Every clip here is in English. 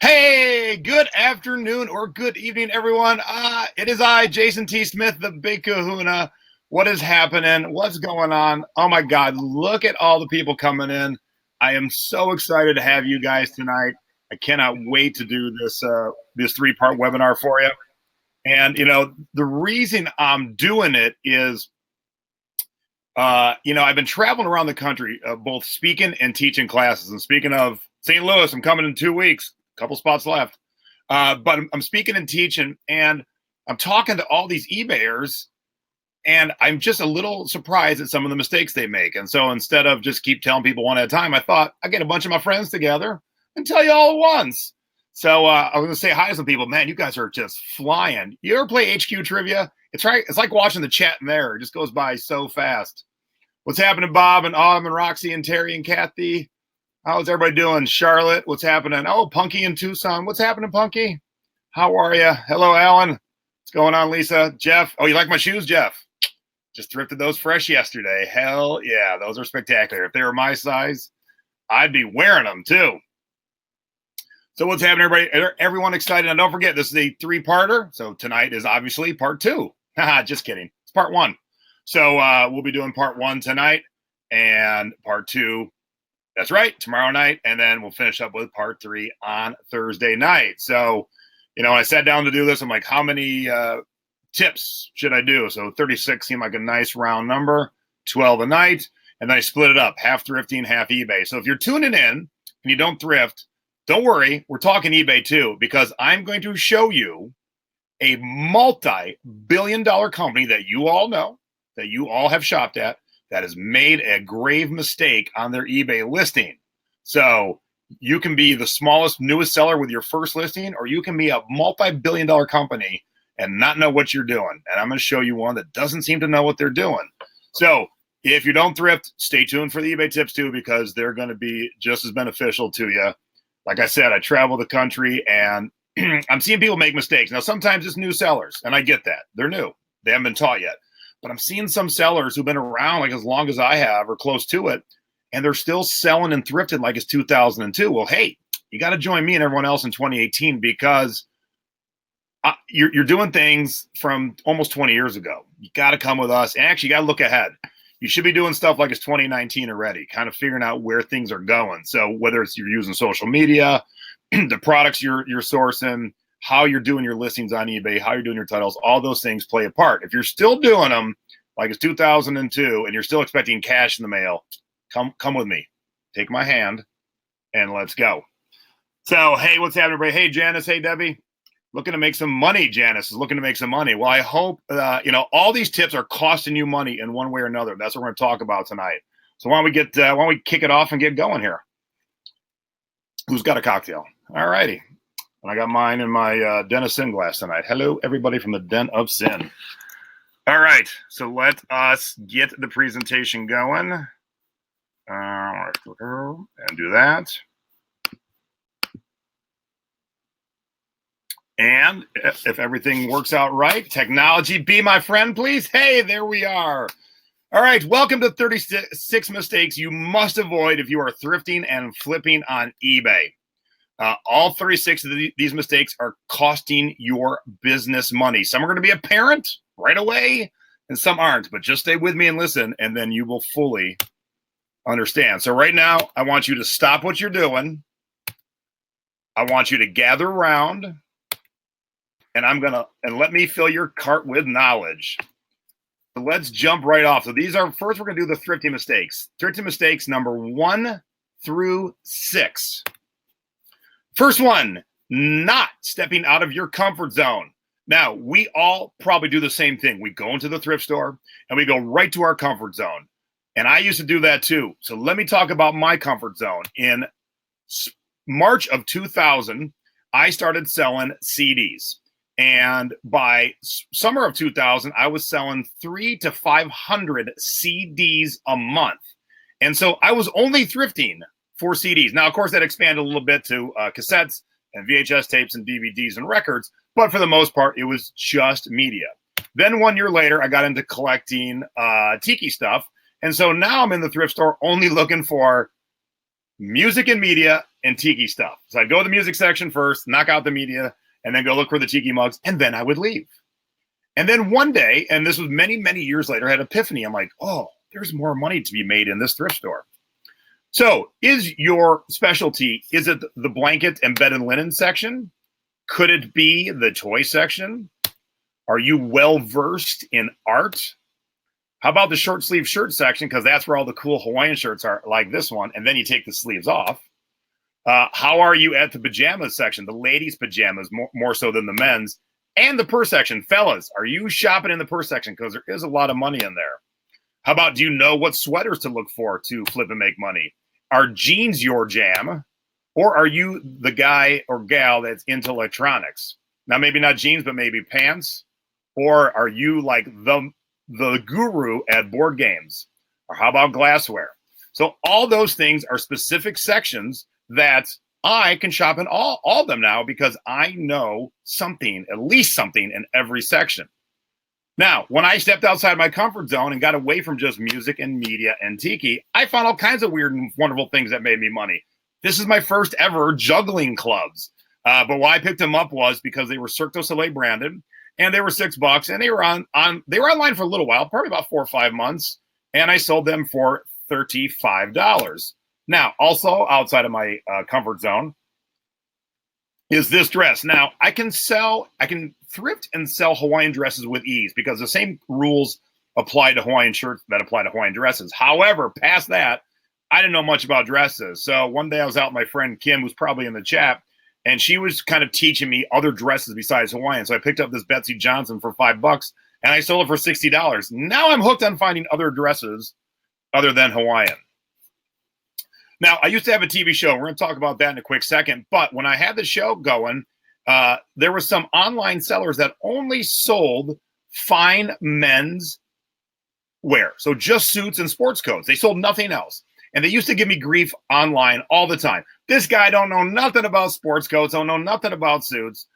Hey, good afternoon or good evening, everyone. It is I, Jason T. Smith, the Big Kahuna. What is happening? What's going on? Oh my God, look at all the people coming in. I am so excited to have you guys tonight. I cannot wait to do this three-part webinar for you. And the reason I'm doing it is I've been traveling around the country, both speaking and teaching classes. And speaking of St. Louis, I'm coming in 2 weeks, a couple spots left. But I'm speaking and teaching, and I'm talking to all these eBayers, and I'm just a little surprised at some of the mistakes they make. And so instead of just keep telling people one at a time, I thought I'd get a bunch of my friends together and tell you all at once. So I was going to say hi to some people. Man, you guys are just flying. You ever play HQ Trivia? It's right. It's like watching the chat in there. It just goes by so fast. What's happening, Bob and Autumn and Roxy and Terry and Kathy? How's everybody doing? Charlotte, what's happening? Oh, Punky in Tucson. What's happening, Punky? How are you? Hello, Alan. What's going on, Lisa? Jeff? Oh, you like my shoes, Jeff? Just thrifted those fresh yesterday. Hell yeah, those are spectacular. If they were my size, I'd be wearing them too. So what's happening, everybody? Everyone excited? And don't forget, this is a three-parter. So tonight is obviously part two. Haha, just kidding. It's part one. So we'll be doing part one tonight and part two. That's right, tomorrow night. And then we'll finish up with part three on Thursday night. So, when I sat down to do this, I'm like, how many tips should I do? So 36 seemed like a nice round number, 12 a night. And then I split it up, half thrifting, half eBay. So if you're tuning in and you don't thrift, don't worry. We're talking eBay too, because I'm going to show you a multi-billion-dollar company that you all know, that you all have shopped at, that has made a grave mistake on their eBay listing. So you can be the smallest, newest seller with your first listing, or you can be a multi-billion-dollar company and not know what you're doing. And I'm going to show you one that doesn't seem to know what they're doing. So if you don't thrift, stay tuned for the eBay tips too, because they're going to be just as beneficial to you. Like I said, I travel the country and I'm seeing people make mistakes. Now, sometimes it's new sellers, and I get that. They're new. They haven't been taught yet. But I'm seeing some sellers who've been around like as long as I have or close to it, and they're still selling and thrifting like it's 2002. Well, hey, you got to join me and everyone else in 2018 because you're doing things from almost 20 years ago. You got to come with us. And actually, you got to look ahead. You should be doing stuff like it's 2019 already, kind of figuring out where things are going. So whether it's you're using social media, the products you're sourcing, how you're doing your listings on eBay, how you're doing your titles, all those things play a part. If you're still doing them like it's 2002 and you're still expecting cash in the mail, come with me. Take my hand and let's go. So, hey, what's happening, everybody? Hey, Janice. Hey, Debbie. Looking to make some money. Janice is looking to make some money. Well, I hope, all these tips are costing you money in one way or another. That's what we're going to talk about tonight. So why don't we kick it off and get going here? Who's got a cocktail? All righty. And I got mine in my Den of Sin glass tonight. Hello, everybody from the Den of Sin. All right. So let us get the presentation going. And do that. And if everything works out right, technology, be my friend, please. Hey, there we are. All right, welcome to 36 mistakes you must avoid if you are thrifting and flipping on eBay. All 36 of these mistakes are costing your business money. Some are going to be apparent right away, and some aren't. But just stay with me and listen, and then you will fully understand. So right now, I want you to stop what you're doing. I want you to gather around. And let me fill your cart with knowledge. So let's jump right off. So first we're going to do the thrifting mistakes. Thrifting mistakes number 1 through 6. First one, not stepping out of your comfort zone. Now, we all probably do the same thing. We go into the thrift store and we go right to our comfort zone. And I used to do that too. So let me talk about my comfort zone. In March of 2000, I started selling CDs. And by summer of 2000, I was selling 300 to 500 CDs a month. And so I was only thrifting for CDs. Now, of course, that expanded a little bit to cassettes and VHS tapes and DVDs and records. But for the most part, it was just media. Then 1 year later, I got into collecting tiki stuff. And so now I'm in the thrift store only looking for music and media and tiki stuff. So I'd go to the music section first, knock out the media, and then go look for the tiki mugs, and then I would leave. And then one day, and this was many, many years later, I had an epiphany. I'm like, oh, there's more money to be made in this thrift store. So is your specialty, is it the blanket and bed and linen section? Could it be the toy section? Are you well-versed in art? How about the short sleeve shirt section? Because that's where all the cool Hawaiian shirts are, like this one. And then you take the sleeves off. How are you at the pajamas section? The ladies' pajamas, more so than the men's. And the purse section. Fellas, are you shopping in the purse section? Because there is a lot of money in there. How about, do you know what sweaters to look for to flip and make money? Are jeans your jam? Or are you the guy or gal that's into electronics? Now, maybe not jeans, but maybe pants. Or are you like the guru at board games? Or how about glassware? So all those things are specific sections that I can shop in all of them now, because I know something, at least something in every section. Now, when I stepped outside my comfort zone and got away from just music and media and tiki, I found all kinds of weird and wonderful things that made me money. This is my first ever juggling clubs. But why I picked them up was because they were Cirque du Soleil branded, and they were $6, and they were they were online for a little while, probably about 4 or 5 months, and I sold them for $35. Now, also outside of my comfort zone is this dress. Now, I can thrift and sell Hawaiian dresses with ease, because the same rules apply to Hawaiian shirts that apply to Hawaiian dresses. However, past that, I didn't know much about dresses. So one day I was out with my friend Kim, who's probably in the chat, and she was kind of teaching me other dresses besides Hawaiian. So I picked up this Betsy Johnson for $5, and I sold it for $60. Now I'm hooked on finding other dresses other than Hawaiian. Now, I used to have a TV show. We're going to talk about that in a quick second. But when I had the show going, there were some online sellers that only sold fine men's wear. So just suits and sports coats. They sold nothing else. And they used to give me grief online all the time. This guy don't know nothing about sports coats, don't know nothing about suits.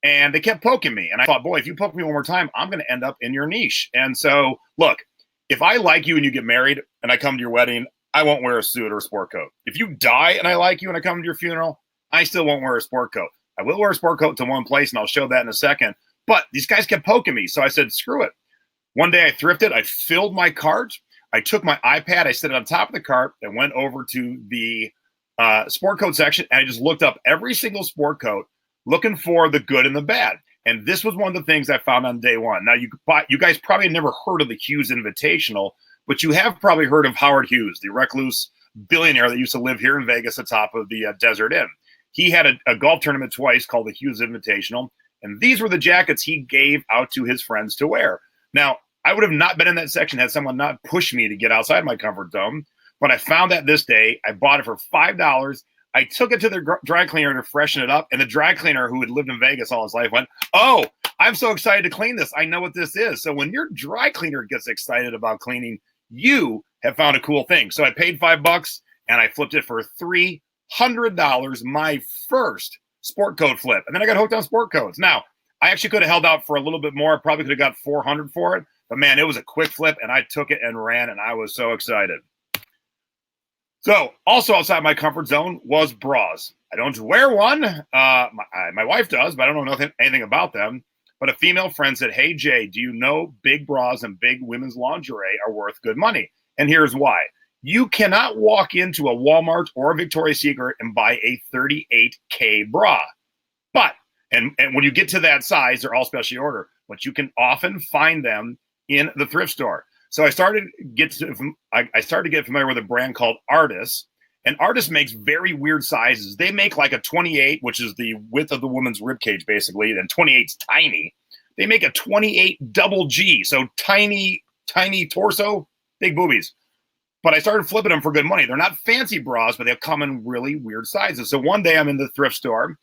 And they kept poking me. And I thought, boy, if you poke me one more time, I'm going to end up in your niche. And so, look, if I like you and you get married and I come to your wedding, I won't wear a suit or a sport coat. If you die and I like you and I come to your funeral, I still won't wear a sport coat. I will wear a sport coat to one place, and I'll show that in a second. But these guys kept poking me. So I said, screw it. One day I thrifted. I filled my cart. I took my iPad. I set it on top of the cart. I went over to the sport coat section, and I just looked up every single sport coat, looking for the good and the bad. And this was one of the things I found on day one. Now, you guys probably never heard of the Hughes Invitational, but you have probably heard of Howard Hughes, the recluse billionaire that used to live here in Vegas atop of the Desert Inn. He had a golf tournament twice called the Hughes Invitational, and these were the jackets he gave out to his friends to wear. Now, I would have not been in that section had someone not pushed me to get outside my comfort zone, but I found that this day. I bought it for $5. I took it to the dry cleaner to freshen it up, and the dry cleaner, who had lived in Vegas all his life, went, "Oh, I'm so excited to clean this. I know what this is." So when your dry cleaner gets excited about cleaning, you have found a cool thing. So I paid $5, and I flipped it for $300, my first sport coat flip. And then I got hooked on sport coats. Now, I actually could have held out for a little bit more. I probably could have got $400 for it. But, man, it was a quick flip, and I took it and ran, and I was so excited. So, also outside my comfort zone was bras. I don't wear one. My wife does, but I don't know anything about them. But a female friend said, "Hey, Jay, do you know big bras and big women's lingerie are worth good money?" And here's why. You cannot walk into a Walmart or a Victoria's Secret and buy a $38K bra. But, and when you get to that size, they're all special order. But you can often find them in the thrift store. So I started to get familiar with a brand called Artis. And Artis makes very weird sizes. They make like a 28, which is the width of the woman's rib cage, basically, and 28's tiny. They make a 28 double G, so tiny, tiny torso, big boobies. But I started flipping them for good money. They're not fancy bras, but they come in really weird sizes. So one day I'm in the thrift store,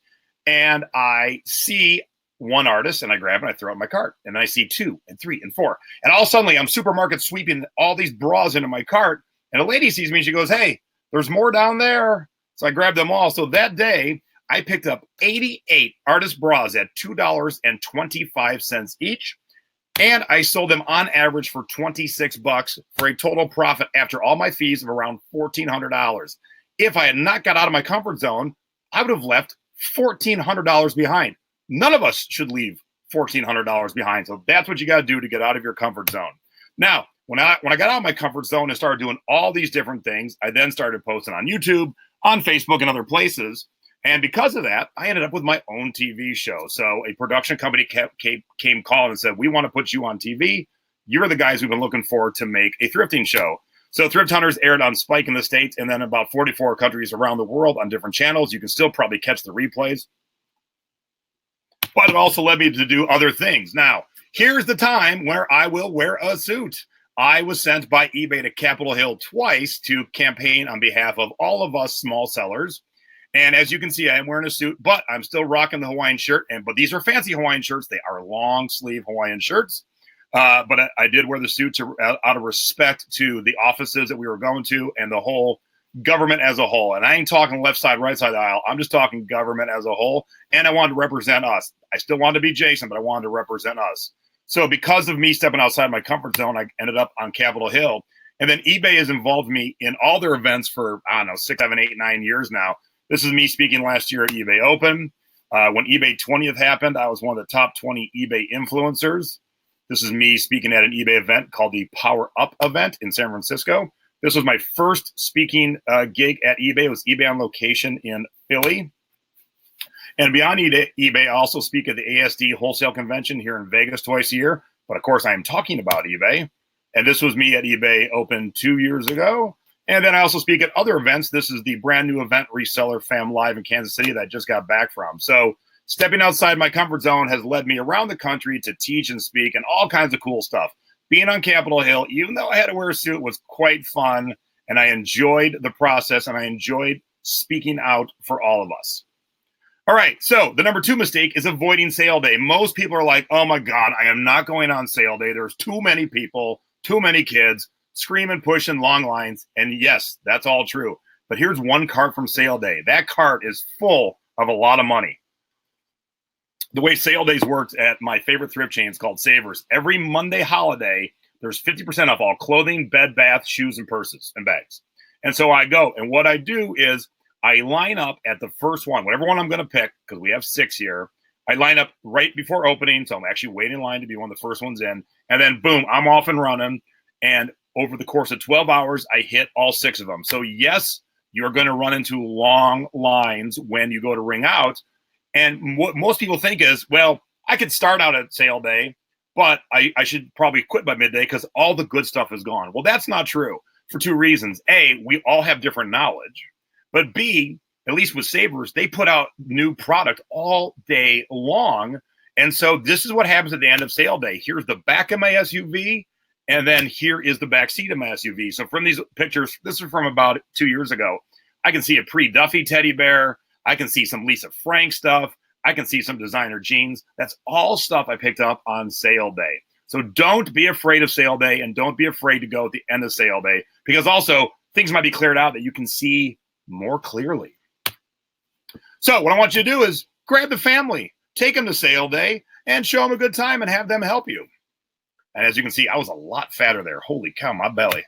and I see one Artis, and I grab it, and I throw it in my cart. And then I see 2 and 3 and 4. And all suddenly, I'm supermarket sweeping all these bras into my cart, and a lady sees me, and she goes, "Hey, there's more down there." So I grabbed them all. So that day, I picked up 88 Artis bras at $2.25 each. And I sold them on average for $26 for a total profit after all my fees of around $1,400. If I had not got out of my comfort zone, I would have left $1,400 behind. None of us should leave $1,400 behind. So that's what you got to do to get out of your comfort zone. Now, when I got out of my comfort zone and started doing all these different things, I then started posting on YouTube, on Facebook, and other places. And because of that, I ended up with my own TV show. So a production company came calling and said, we want to put you on TV. You're the guys we've been looking for to make a thrifting show. So Thrift Hunters aired on Spike in the States and then about 44 countries around the world on different channels. You can still probably catch the replays. But it also led me to do other things. Now, here's the time where I will wear a suit. I was sent by eBay to Capitol Hill twice to campaign on behalf of all of us small sellers. And as you can see, I am wearing a suit, but I'm still rocking the Hawaiian shirt. But these are fancy Hawaiian shirts. They are long sleeve Hawaiian shirts. But I did wear the suit out of respect to the offices that we were going to and the whole government as a whole. And I ain't talking left side, right side of the aisle. I'm just talking government as a whole. And I wanted to represent us. I still wanted to be Jason, but I wanted to represent us. So because of me stepping outside my comfort zone, I ended up on Capitol Hill. And then eBay has involved me in all their events for, I don't know, 6, 7, 8, 9 years now. This is me speaking last year at eBay Open. When eBay 20th happened, I was one of the top 20 eBay influencers. This is me speaking at an eBay event called the Power Up event in San Francisco. This was my first speaking gig at eBay. It was eBay on location in Philly. And beyond eBay, I also speak at the ASD Wholesale Convention here in Vegas twice a year. But of course, I am talking about eBay. And this was me at eBay Open 2 years ago. And then I also speak at other events. This is the brand new event, Reseller Fam Live in Kansas City, that I just got back from. So stepping outside my comfort zone has led me around the country to teach and speak and all kinds of cool stuff. Being on Capitol Hill, even though I had to wear a suit, was quite fun. And I enjoyed the process and I enjoyed speaking out for all of us. All right, so the number 2 mistake is avoiding sale day. Most people are like, oh my God, I am not going on sale day. There's too many people, too many kids, screaming, pushing, long lines. And yes, that's all true. But here's one cart from sale day. That cart is full of a lot of money. The way sale days works at my favorite thrift chain is called Savers. Every Monday holiday, there's 50% off all clothing, bed, bath, shoes, and purses and bags. And so I go, and what I do is I line up at the first one, whatever one I'm going to pick, because we have 6 here. I line up right before opening, so I'm actually waiting in line to be one of the first ones in. And then, boom, I'm off and running. And over the course of 12 hours, I hit all 6 of them. So, yes, you're going to run into long lines when you go to ring out. And what most people think is, well, I could start out at sale day, but I should probably quit by midday because all the good stuff is gone. Well, that's not true for 2 reasons. A, we all have different knowledge. But B, at least with Savers, they put out new product all day long. And so this is what happens at the end of sale day. Here's the back of my SUV, and then here is the back seat of my SUV. So from these pictures, this is from about 2 years ago, I can see a pre-Duffy teddy bear. I can see some Lisa Frank stuff. I can see some designer jeans. That's all stuff I picked up on sale day. So don't be afraid of sale day, and don't be afraid to go at the end of sale day, because also things might be cleared out that you can see more clearly. So what I want you to do is grab the family, take them to sale day, and show them a good time and have them help you. And as you can see, I was a lot fatter there. Holy cow, my belly.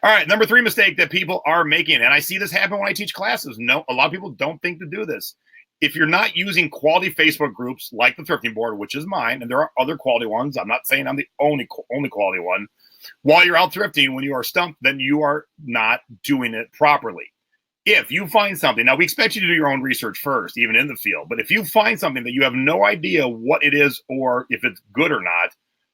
All right, number 3 mistake that people are making, and I see this happen when I teach classes. No, a lot of people don't think to do this. If you're not using quality Facebook groups like the Thrifting Board, which is mine, and there are other quality ones, I'm not saying I'm the only quality one, while you're out thrifting, when you are stumped, then you are not doing it properly. If you find something, now we expect you to do your own research first, even in the field, but if you find something that you have no idea what it is or if it's good or not,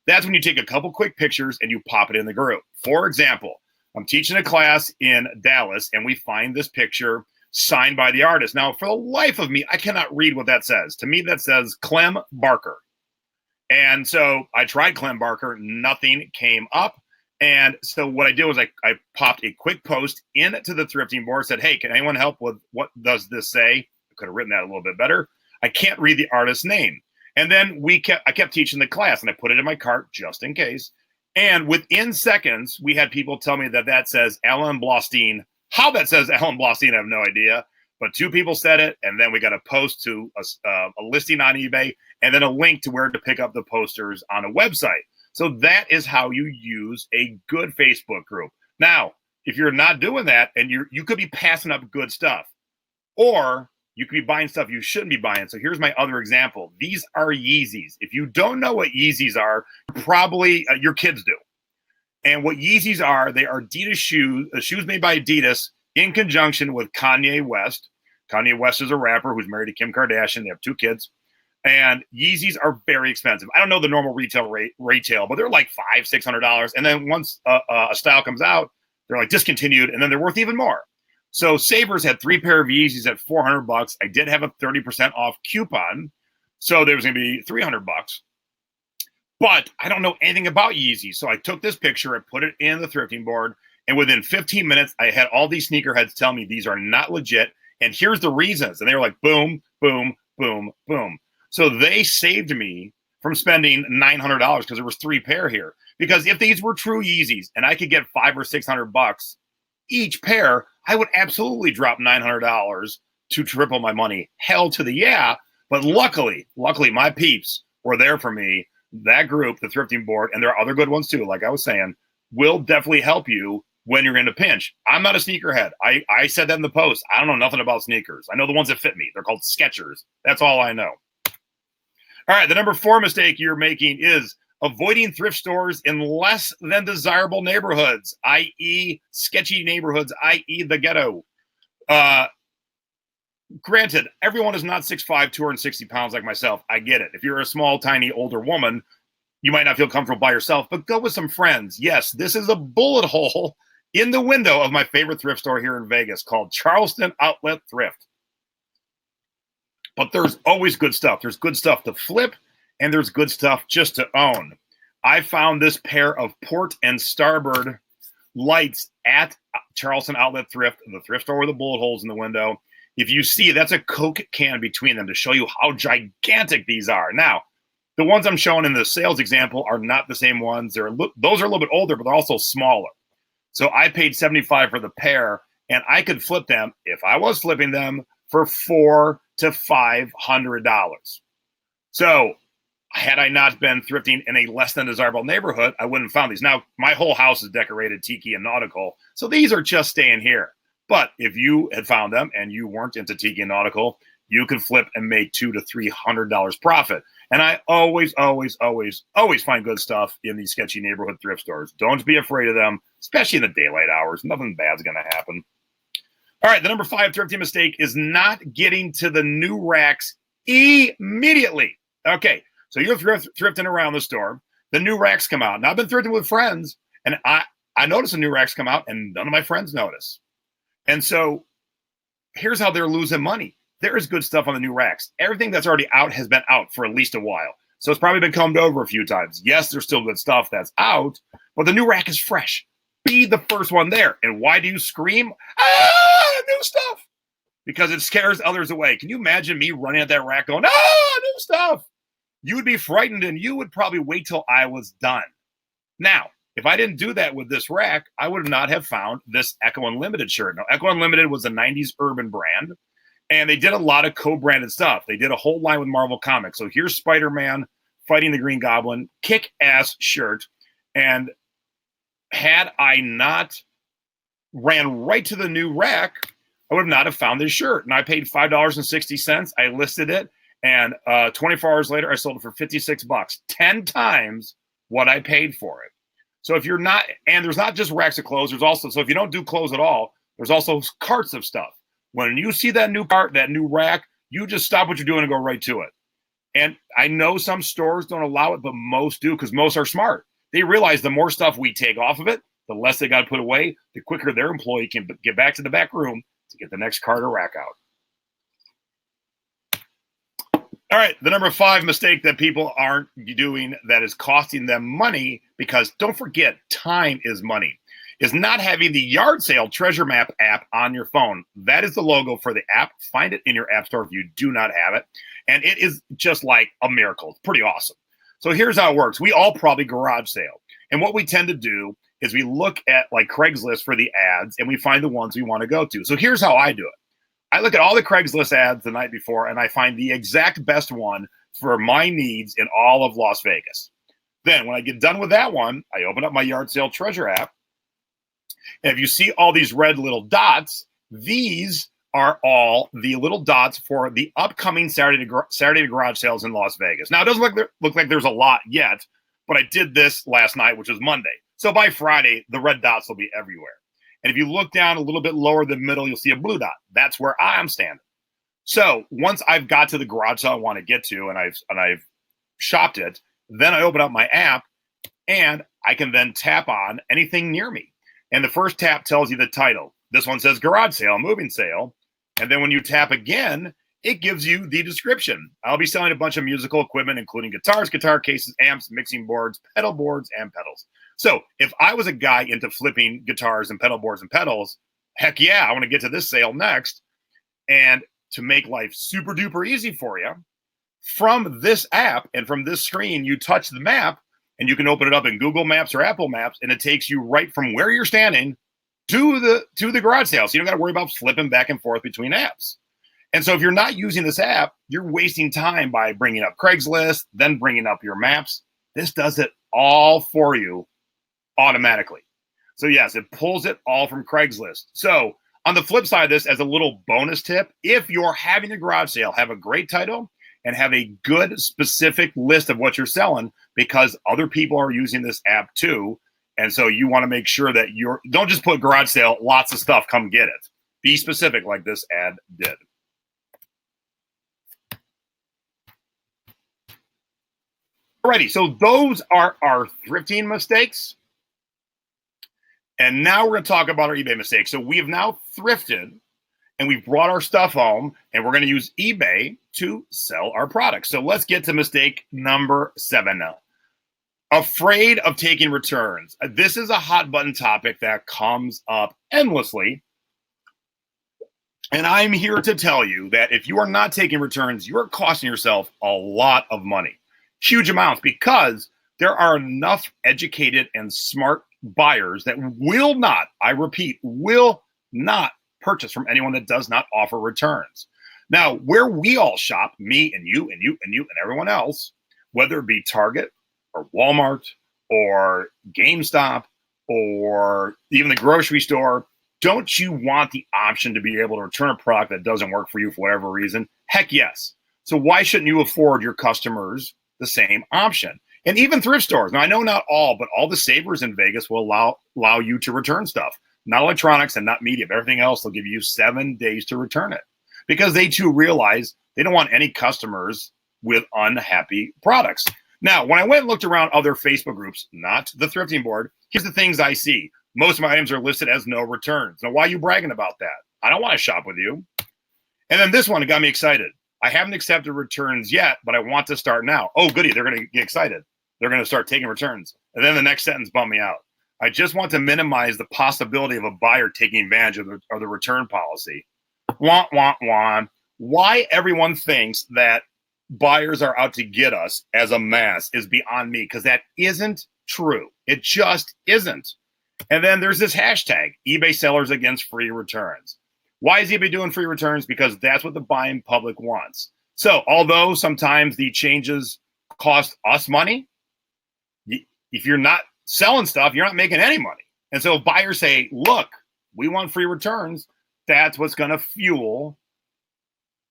that's when you take a couple quick pictures and you pop it in the group. For example, I'm teaching a class in Dallas and we find this picture signed by the artist. Now, for the life of me, I cannot read what that says. To me, that says Clem Barker. And so I tried Clem Barker, nothing came up. And so what I did was I popped a quick post into the Thrifting Board, said, hey, can anyone help with what does this say? I could have written that a little bit better. I can't read the artist's name. And then I kept teaching the class, and I put it in my cart just in case. And within seconds, we had people tell me that says Alan Blostein. How that says Alan Blostein, I have no idea. But 2 people said it, and then we got a post to a listing on eBay, and then a link to where to pick up the posters on a website. So that is how you use a good Facebook group. Now, if you're not doing that, and you could be passing up good stuff, or You could be buying stuff you shouldn't be buying. So here's my other example. These are Yeezys. If you don't know what Yeezys are, probably your kids do. And what Yeezys are, they are Adidas shoes made by Adidas in conjunction with Kanye West. Kanye West is a rapper who's married to Kim Kardashian. They have 2 kids. And Yeezys are very expensive. I don't know the normal retail, but they're like $500-$600. And then once a style comes out, they're like discontinued, and then they're worth even more. So Savers had 3 pair of Yeezys at $400. I did have a 30% off coupon, so there was going to be $300. But I don't know anything about Yeezys, so I took this picture, I put it in the thrifting board, and within 15 minutes, I had all these sneakerheads tell me these are not legit, and here's the reasons. And they were like, boom, boom, boom, boom. So they saved me from spending $900 because there was 3 pair here. Because if these were true Yeezys and I could get $500 or $600 each pair, I would absolutely drop $900 to triple my money. Hell to the yeah. But luckily, my peeps were there for me. That group, the thrifting board, and there are other good ones too, like I was saying, will definitely help you when you're in a pinch. I'm not a sneakerhead. I said that in the post. I don't know nothing about sneakers. I know the ones that fit me. They're called Skechers. That's all I know. All right, the number 4 mistake you're making is avoiding thrift stores in less than desirable neighborhoods, i.e. sketchy neighborhoods, i.e. the ghetto. Granted, everyone is not 6'5", 260 pounds like myself. I get it. If you're a small, tiny, older woman, you might not feel comfortable by yourself, but go with some friends. Yes, this is a bullet hole in the window of my favorite thrift store here in Vegas called Charleston Outlet Thrift. But there's always good stuff. There's good stuff to flip, and there's good stuff just to own. I found this pair of port and starboard lights at Charleston Outlet Thrift, the thrift store with the bullet holes in the window. If you see, that's a Coke can between them to show you how gigantic these are. Now, the ones I'm showing in the sales example are not the same ones. Those are a little bit older, but they're also smaller. So I paid $75 for the pair, and I could flip them, if I was flipping them, for $400 to $500. So had I not been thrifting in a less than desirable neighborhood, I wouldn't have found these. Now, my whole house is decorated tiki and nautical, so these are just staying here. But if you had found them and you weren't into tiki and nautical, you could flip and make $200 to $300 profit. And I always find good stuff in these sketchy neighborhood thrift stores. Don't be afraid of them, especially in the daylight hours. Nothing bad's going to happen. All right, the number 5 thrifting mistake is not getting to the new racks immediately. Okay, so you're thrifting around the store. The new racks come out. Now, I've been thrifting with friends, and I notice the new racks come out, and none of my friends notice. And so here's how they're losing money. There is good stuff on the new racks. Everything that's already out has been out for at least a while. So it's probably been combed over a few times. Yes, there's still good stuff that's out, but the new rack is fresh. Be the first one there. And why do you scream? New stuff. Because it scares others away. Can you imagine me running at that rack going, new stuff? You would be frightened, and you would probably wait till I was done. Now, if I didn't do that with this rack, I would not have found this Echo Unlimited shirt. Now, Echo Unlimited was a 90s urban brand, and they did a lot of co-branded stuff. They did a whole line with Marvel Comics. So here's Spider-Man fighting the Green Goblin, kick-ass shirt. And had I not ran right to the new rack, I would not have found this shirt. And I paid $5.60. I listed it, and 24 hours later, I sold it for $56, 10 times what I paid for it. So if you're not, and there's not just racks of clothes, there's also, so if you don't do clothes at all, there's also carts of stuff. When you see that new cart, that new rack, you just stop what you're doing and go right to it. And I know some stores don't allow it, but most do, because most are smart. They realize the more stuff we take off of it, the less they got to put away, the quicker their employee can get back to the back room to get the next cart or rack out. All right, the number 5 mistake that people aren't doing that is costing them money, because don't forget, time is money, is not having the yard sale treasure map app on your phone. That is the logo for the app. Find it in your app store if you do not have it. And it is just like a miracle. It's pretty awesome. So here's how it works. We all probably garage sale. And what we tend to do is we look at like Craigslist for the ads, and we find the ones we want to go to. So here's how I do it. I look at all the Craigslist ads the night before, and I find the exact best one for my needs in all of Las Vegas. Then when I get done with that one, I open up my yard sale treasure app. And if you see all these red little dots, these are all the little dots for the upcoming Saturday garage sales in Las Vegas. Now, it doesn't look like there's a lot yet, but I did this last night, which was Monday. So by Friday, the red dots will be everywhere. And if you look down a little bit lower than middle, you'll see a blue dot. That's where I'm standing. So once I've got to the garage sale I want to get to, and I've shopped it, then I open up my app, and I can then tap on anything near me. And the first tap tells you the title. This one says garage sale, moving sale. And then when you tap again, it gives you the description. I'll be selling a bunch of musical equipment, including guitars, guitar cases, amps, mixing boards, pedal boards, and pedals. So if I was a guy into flipping guitars and pedal boards and pedals, heck yeah, I want to get to this sale next. And to make life super duper easy for you, from this app and from this screen, you touch the map, and you can open it up in Google Maps or Apple Maps, and it takes you right from where you're standing to the garage sale. So you don't got to worry about flipping back and forth between apps. And so if you're not using this app, you're wasting time by bringing up Craigslist, then bringing up your maps. This does it all for you automatically. So yes, it pulls it all from Craigslist. So on the flip side of this, as a little bonus tip, if you're having a garage sale, have a great title and have a good specific list of what you're selling, because other people are using this app too. And so you want to make sure that don't just put garage sale, lots of stuff, come get it. Be specific like this ad did. Alrighty, so those are our thrifting mistakes. And now we're going to talk about our eBay mistakes. So we have now thrifted, and we've brought our stuff home, and we're going to use eBay to sell our products. So let's get to mistake number 7 now. Afraid of taking returns. This is a hot button topic that comes up endlessly. And I'm here to tell you that if you are not taking returns, you're costing yourself a lot of money. Huge amounts, because there are enough educated and smart buyers that will not, I repeat, will not purchase from anyone that does not offer returns. Now, where we all shop, me and you and you and you and everyone else, whether it be Target or Walmart or GameStop or even the grocery store, don't you want the option to be able to return a product that doesn't work for you for whatever reason? Heck yes. So why shouldn't you afford your customers the same option? And even thrift stores. Now, I know not all, but all the savers in Vegas will allow you to return stuff. Not electronics and not media, but everything else, they'll give you 7 days to return it, because they too realize they don't want any customers with unhappy products. Now, when I went and looked around other Facebook groups, not the thrifting board, here's the things I see. Most of my items are listed as no returns. Now, why are you bragging about that? I don't want to shop with you. And then this one got me excited. I haven't accepted returns yet, but I want to start now. Oh, goody, they're going to get excited. They're going to start taking returns. And then the next sentence bummed me out. I just want to minimize the possibility of a buyer taking advantage of the return policy. Wah, wah, wah. Why everyone thinks that buyers are out to get us as a mass is beyond me, because that isn't true. It just isn't. And then there's this hashtag, eBay sellers against free returns. Why is eBay doing free returns? Because that's what the buying public wants. So although sometimes the changes cost us money, if you're not selling stuff, you're not making any money. And so if buyers say, look, we want free returns, that's what's going to fuel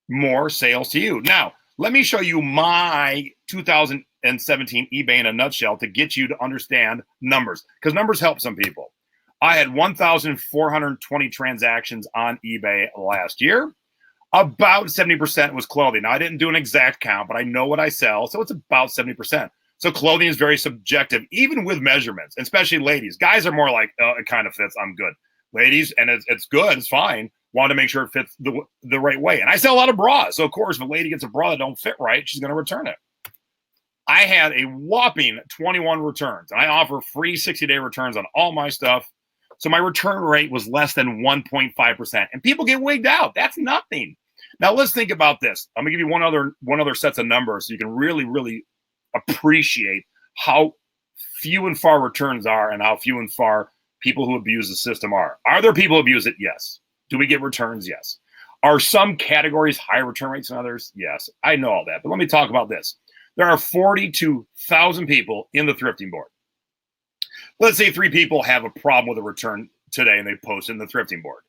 more sales to you. Now, let me show you my 2017 eBay in a nutshell to get you to understand numbers, because numbers help some people. I had 1,420 transactions on eBay last year. About 70% was clothing. Now, I didn't do an exact count, but I know what I sell, so it's about 70%. So clothing is very subjective, even with measurements, especially ladies. Guys are more like, oh, it kind of fits, I'm good. Ladies, and it's good, it's fine. Want to make sure it fits the right way. And I sell a lot of bras. So, of course, if a lady gets a bra that don't fit right, she's going to return it. I had a whopping 21 returns. And I offer free 60-day returns on all my stuff. So my return rate was less than 1.5%. And people get wigged out. That's nothing. Now, let's think about this. I'm going to give you one other sets of numbers so you can really, really appreciate how few and far returns are and how few and far people who abuse the system are. Are there people who abuse it? Yes. Do we get returns? Yes. Are some categories higher return rates than others? Yes. I know all that. But let me talk about this. There are 42,000 people in the thrifting board. Let's say 3 people have a problem with a return today and they post in the thrifting board.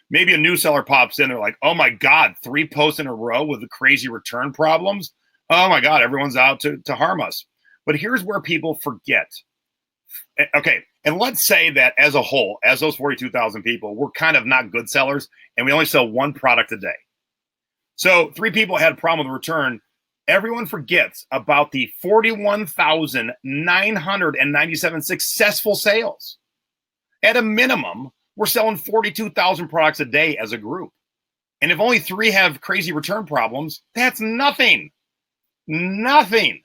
Maybe a new seller pops in. They're like, oh my God, 3 posts in a row with the crazy return problems. Oh my God, everyone's out to harm us. But here's where people forget. Okay, and let's say that as a whole, as those 42,000 people, we're kind of not good sellers and we only sell 1 product a day. So 3 people had a problem with return. Everyone forgets about the 41,997 successful sales. At a minimum, we're selling 42,000 products a day as a group. And if only 3 have crazy return problems, that's nothing. Nothing.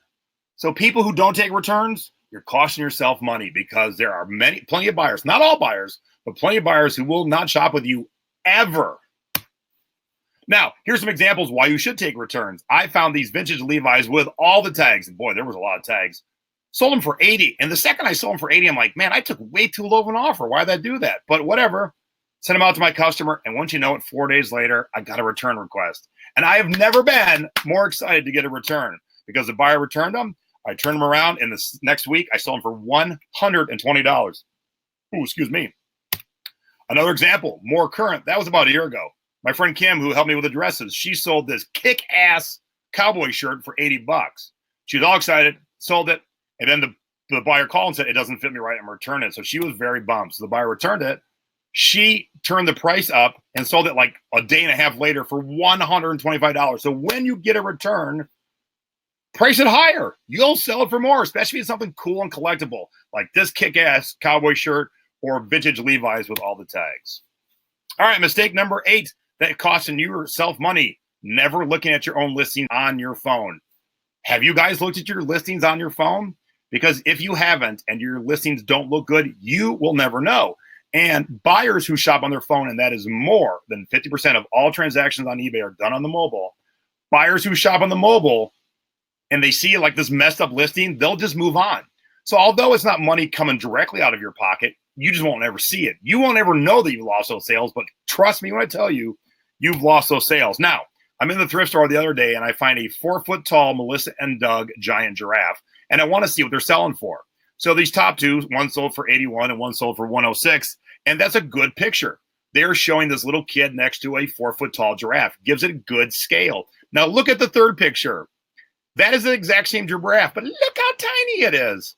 So people who don't take returns, you're costing yourself money because there are plenty of buyers, not all buyers, but plenty of buyers who will not shop with you ever. Now, here's some examples why you should take returns. I found these vintage Levi's with all the tags. And boy, there was a lot of tags. Sold them for 80. And the second I sold them for 80, I'm like, man, I took way too low of an offer. Why did I do that? But whatever. Sent them out to my customer. And once you know it, 4 days later, I got a return request. And I have never been more excited to get a return because the buyer returned them. I turned them around. And the next week, I sold them for $120. Ooh, excuse me. Another example, more current. That was about a year ago. My friend Kim, who helped me with the dresses, she sold this kick-ass cowboy shirt for $80. She was all excited, sold it, and then the buyer called and said, it doesn't fit me right, I'm returning it. So she was very bummed. So the buyer returned it. She turned the price up and sold it like a day and a half later for $125. So when you get a return, price it higher. You'll sell it for more, especially if it's something cool and collectible, like this kick-ass cowboy shirt or vintage Levi's with all the tags. All right, mistake number 8. That costing you yourself money, never looking at your own listing on your phone. Have you guys looked at your listings on your phone? Because if you haven't and your listings don't look good, you will never know. And buyers who shop on their phone, and that is more than 50% of all transactions on eBay are done on the mobile. Buyers who shop on the mobile and they see like this messed up listing, they'll just move on. So although it's not money coming directly out of your pocket, you just won't ever see it. You won't ever know that you lost those sales, but trust me when I tell you, you've lost those sales. Now, I'm in the thrift store the other day and I find a 4-foot-tall Melissa and Doug giant giraffe, and I want to see what they're selling for. So these top 2, one sold for 81 and one sold for 106, and that's a good picture. They're showing this little kid next to a 4-foot-tall giraffe. Gives it a good scale. Now look at the third picture. That is the exact same giraffe, but look how tiny it is.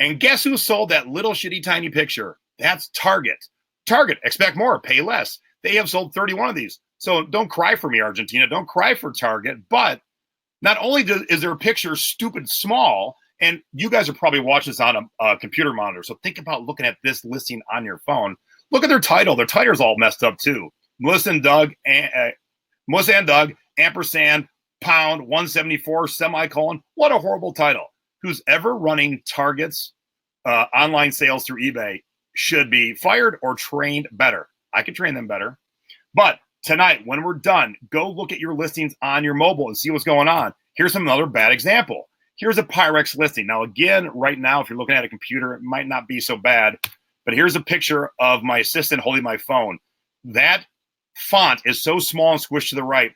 And guess who sold that little shitty tiny picture? That's Target. Target, expect more, pay less. They have sold 31 of these. So don't cry for me, Argentina. Don't cry for Target. But not only is their picture stupid small, and you guys are probably watching this on a computer monitor, so think about looking at this listing on your phone. Look at their title. Their title's all messed up too. Melissa and Doug, ampersand, pound, 174, semicolon. What a horrible title. Who's ever running Target's online sales through eBay should be fired or trained better. I could train them better. But tonight, when we're done, go look at your listings on your mobile and see what's going on. Here's another bad example. Here's a Pyrex listing. Now, again, right now, if you're looking at a computer, it might not be so bad. But here's a picture of my assistant holding my phone. That font is so small and squished to the right.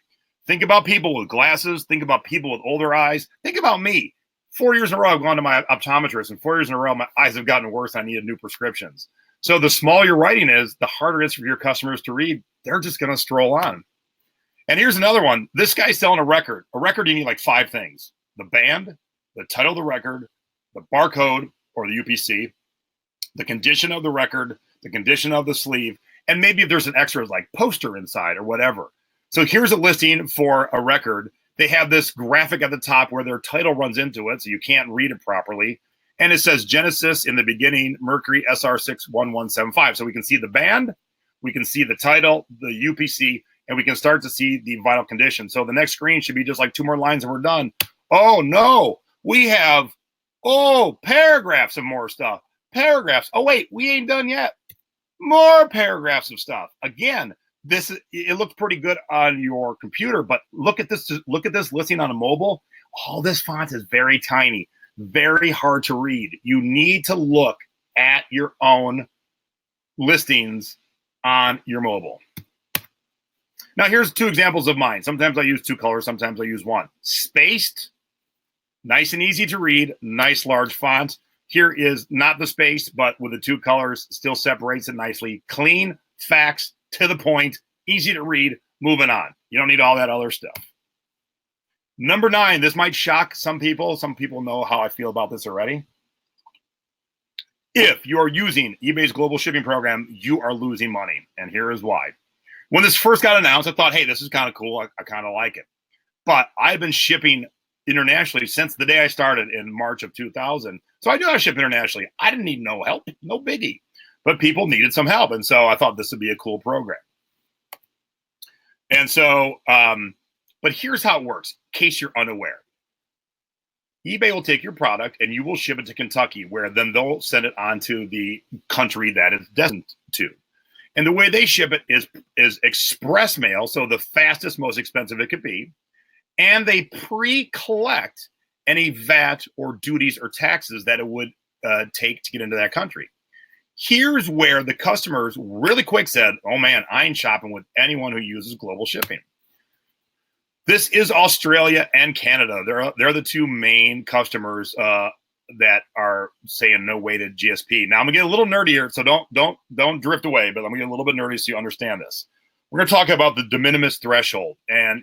Think about people with glasses. Think about people with older eyes. Think about me. 4 years in a row, I've gone to my optometrist, and 4 years in a row, my eyes have gotten worse. I needed new prescriptions. So the smaller your writing is, the harder it is for your customers to read. They're just going to stroll on. And here's another one. This guy's selling a record. A record, you need like 5 things. The band, the title of the record, the barcode or the UPC, the condition of the record, the condition of the sleeve, and maybe if there's an extra like poster inside or whatever. So here's a listing for a record. They have this graphic at the top where their title runs into it, so you can't read it properly. And it says Genesis in the beginning, Mercury SR61175. So we can see the band, we can see the title, the UPC, and we can start to see the vital condition. So the next screen should be just like 2 more lines and we're done. Oh, no. We have, paragraphs of more stuff. Paragraphs. Oh, wait, we ain't done yet. More paragraphs of stuff. Again, it looks pretty good on your computer, but look at this listing on a mobile. All this font is very tiny, very hard to read. You need to look at your own listings on your mobile. Now, here's 2 examples of mine. Sometimes I use 2 colors, sometimes I use 1. Spaced, nice and easy to read, nice large font. Here is not the space, but with the 2 colors, still separates it nicely. Clean, facts, to the point, easy to read, moving on. You don't need all that other stuff. Number 9, this might shock some people. Some people know how I feel about this already. If you're using eBay's global shipping program, you are losing money. And here is why. When this first got announced, I thought, hey, this is kind of cool. I kind of like it. But I've been shipping internationally since the day I started in March of 2000. So I knew how to ship internationally. I didn't need no help, no biggie. But people needed some help. And so I thought this would be a cool program. And so, but here's how it works, in case you're unaware. eBay will take your product and you will ship it to Kentucky, where then they'll send it on to the country that it's destined to. And the way they ship it is express mail, so the fastest, most expensive it could be. And they pre-collect any VAT or duties or taxes that it would take to get into that country. Here's where the customers really quick said, oh man, I ain't shopping with anyone who uses global shipping. This is Australia and Canada. They're the two main customers that are saying no way to GSP. Now I'm gonna get a little nerdy here, so don't drift away, but I'm gonna get a little bit nerdy so you understand this. We're gonna talk about the de minimis threshold. And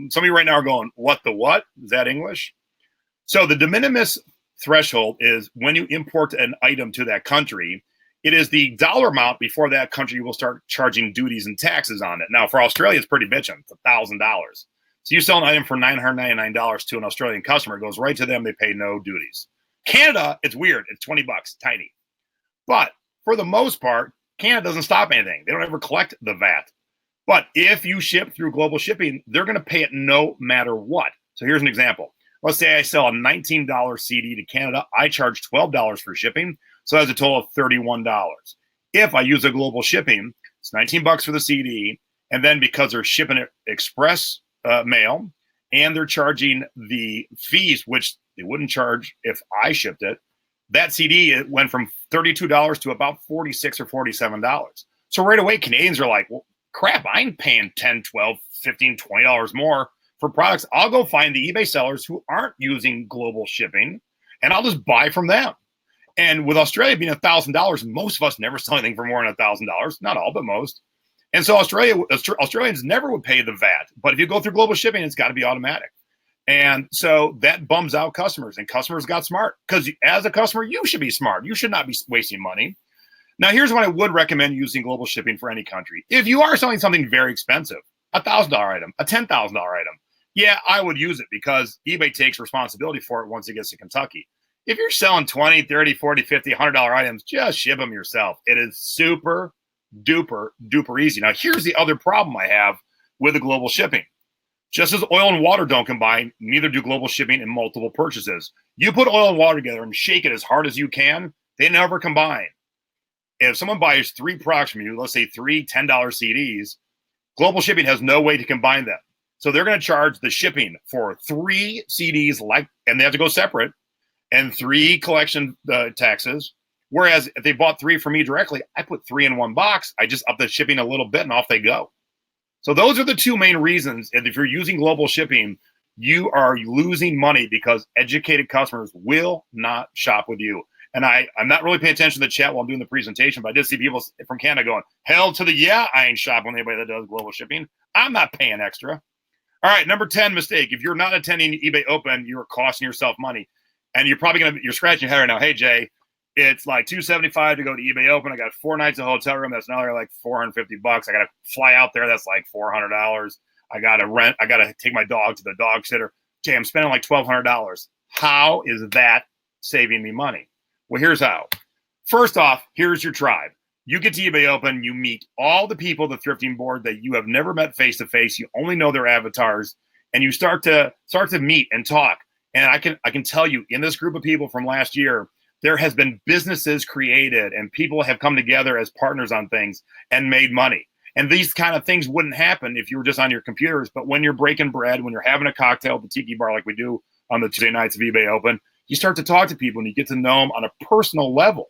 some of you right now are going, what the what? Is that English? So the de minimis threshold is when you import an item to that country, it is the dollar amount before that country will start charging duties and taxes on it. Now, for Australia, it's pretty bitchin'. It's $1,000. So you sell an item for $999 to an Australian customer, it goes right to them. They pay no duties. Canada, it's weird. It's $20, tiny. But for the most part, Canada doesn't stop anything. They don't ever collect the VAT. But if you ship through global shipping, they're going to pay it no matter what. So here's an example. Let's say I sell a $19 CD to Canada. I charge $12 for shipping. So that's a total of $31. If I use a global shipping, it's $19 for the CD. And then because they're shipping it express mail and they're charging the fees, which they wouldn't charge if I shipped it, that CD, it went from $32 to about $46 or $47. So right away, Canadians are like, well, crap, I ain't paying $10, $12, $15, $20 more for products. I'll go find the eBay sellers who aren't using global shipping, and I'll just buy from them. And with Australia being $1,000, most of us never sell anything for more than $1,000. Not all, but most. And so Australians never would pay the VAT. But if you go through global shipping, it's got to be automatic. And so that bums out customers. And customers got smart. Because as a customer, you should be smart. You should not be wasting money. Now, here's what I would recommend using global shipping for any country. If you are selling something very expensive, a $1,000 item, a $10,000 item, yeah, I would use it because eBay takes responsibility for it once it gets to Kentucky. If you're selling $20, $30, $40, $50, $100 items, just ship them yourself. It is super duper duper easy. Now, here's the other problem I have with the global shipping. Just as oil and water don't combine, neither do global shipping and multiple purchases. You put oil and water together and shake it as hard as you can, they never combine. If someone buys 3 products from you, let's say 3 $10 CDs, global shipping has no way to combine them. So they're going to charge the shipping for 3 CDs, and they have to go separate, and 3 collection taxes. Whereas if they bought 3 from me directly, I put 3 in one box. I just up the shipping a little bit and off they go. So those are the 2 main reasons. And if you're using global shipping, you are losing money because educated customers will not shop with you. And I'm not really paying attention to the chat while I'm doing the presentation, but I did see people from Canada going, hell to the yeah, I ain't shopping with anybody that does global shipping. I'm not paying extra. All right, number 10 mistake. If you're not attending eBay Open, you're costing yourself money. And you're probably you're scratching your head right now. Hey, Jay, it's like $275 to go to eBay Open. I got 4 nights in a hotel room. That's another like $450. I got to fly out there. That's like $400. I got to rent. I got to take my dog to the dog sitter. Jay, I'm spending like $1,200. How is that saving me money? Well, here's how. First off, here's your tribe. You get to eBay Open, you meet all the people, the thrifting board that you have never met face to face. You only know their avatars, and you start to meet and talk. And I can tell you, in this group of people from last year, there has been businesses created, and people have come together as partners on things and made money. And these kind of things wouldn't happen if you were just on your computers. But when you're breaking bread, when you're having a cocktail at the tiki bar like we do on the Tuesday nights of eBay Open, you start to talk to people and you get to know them on a personal level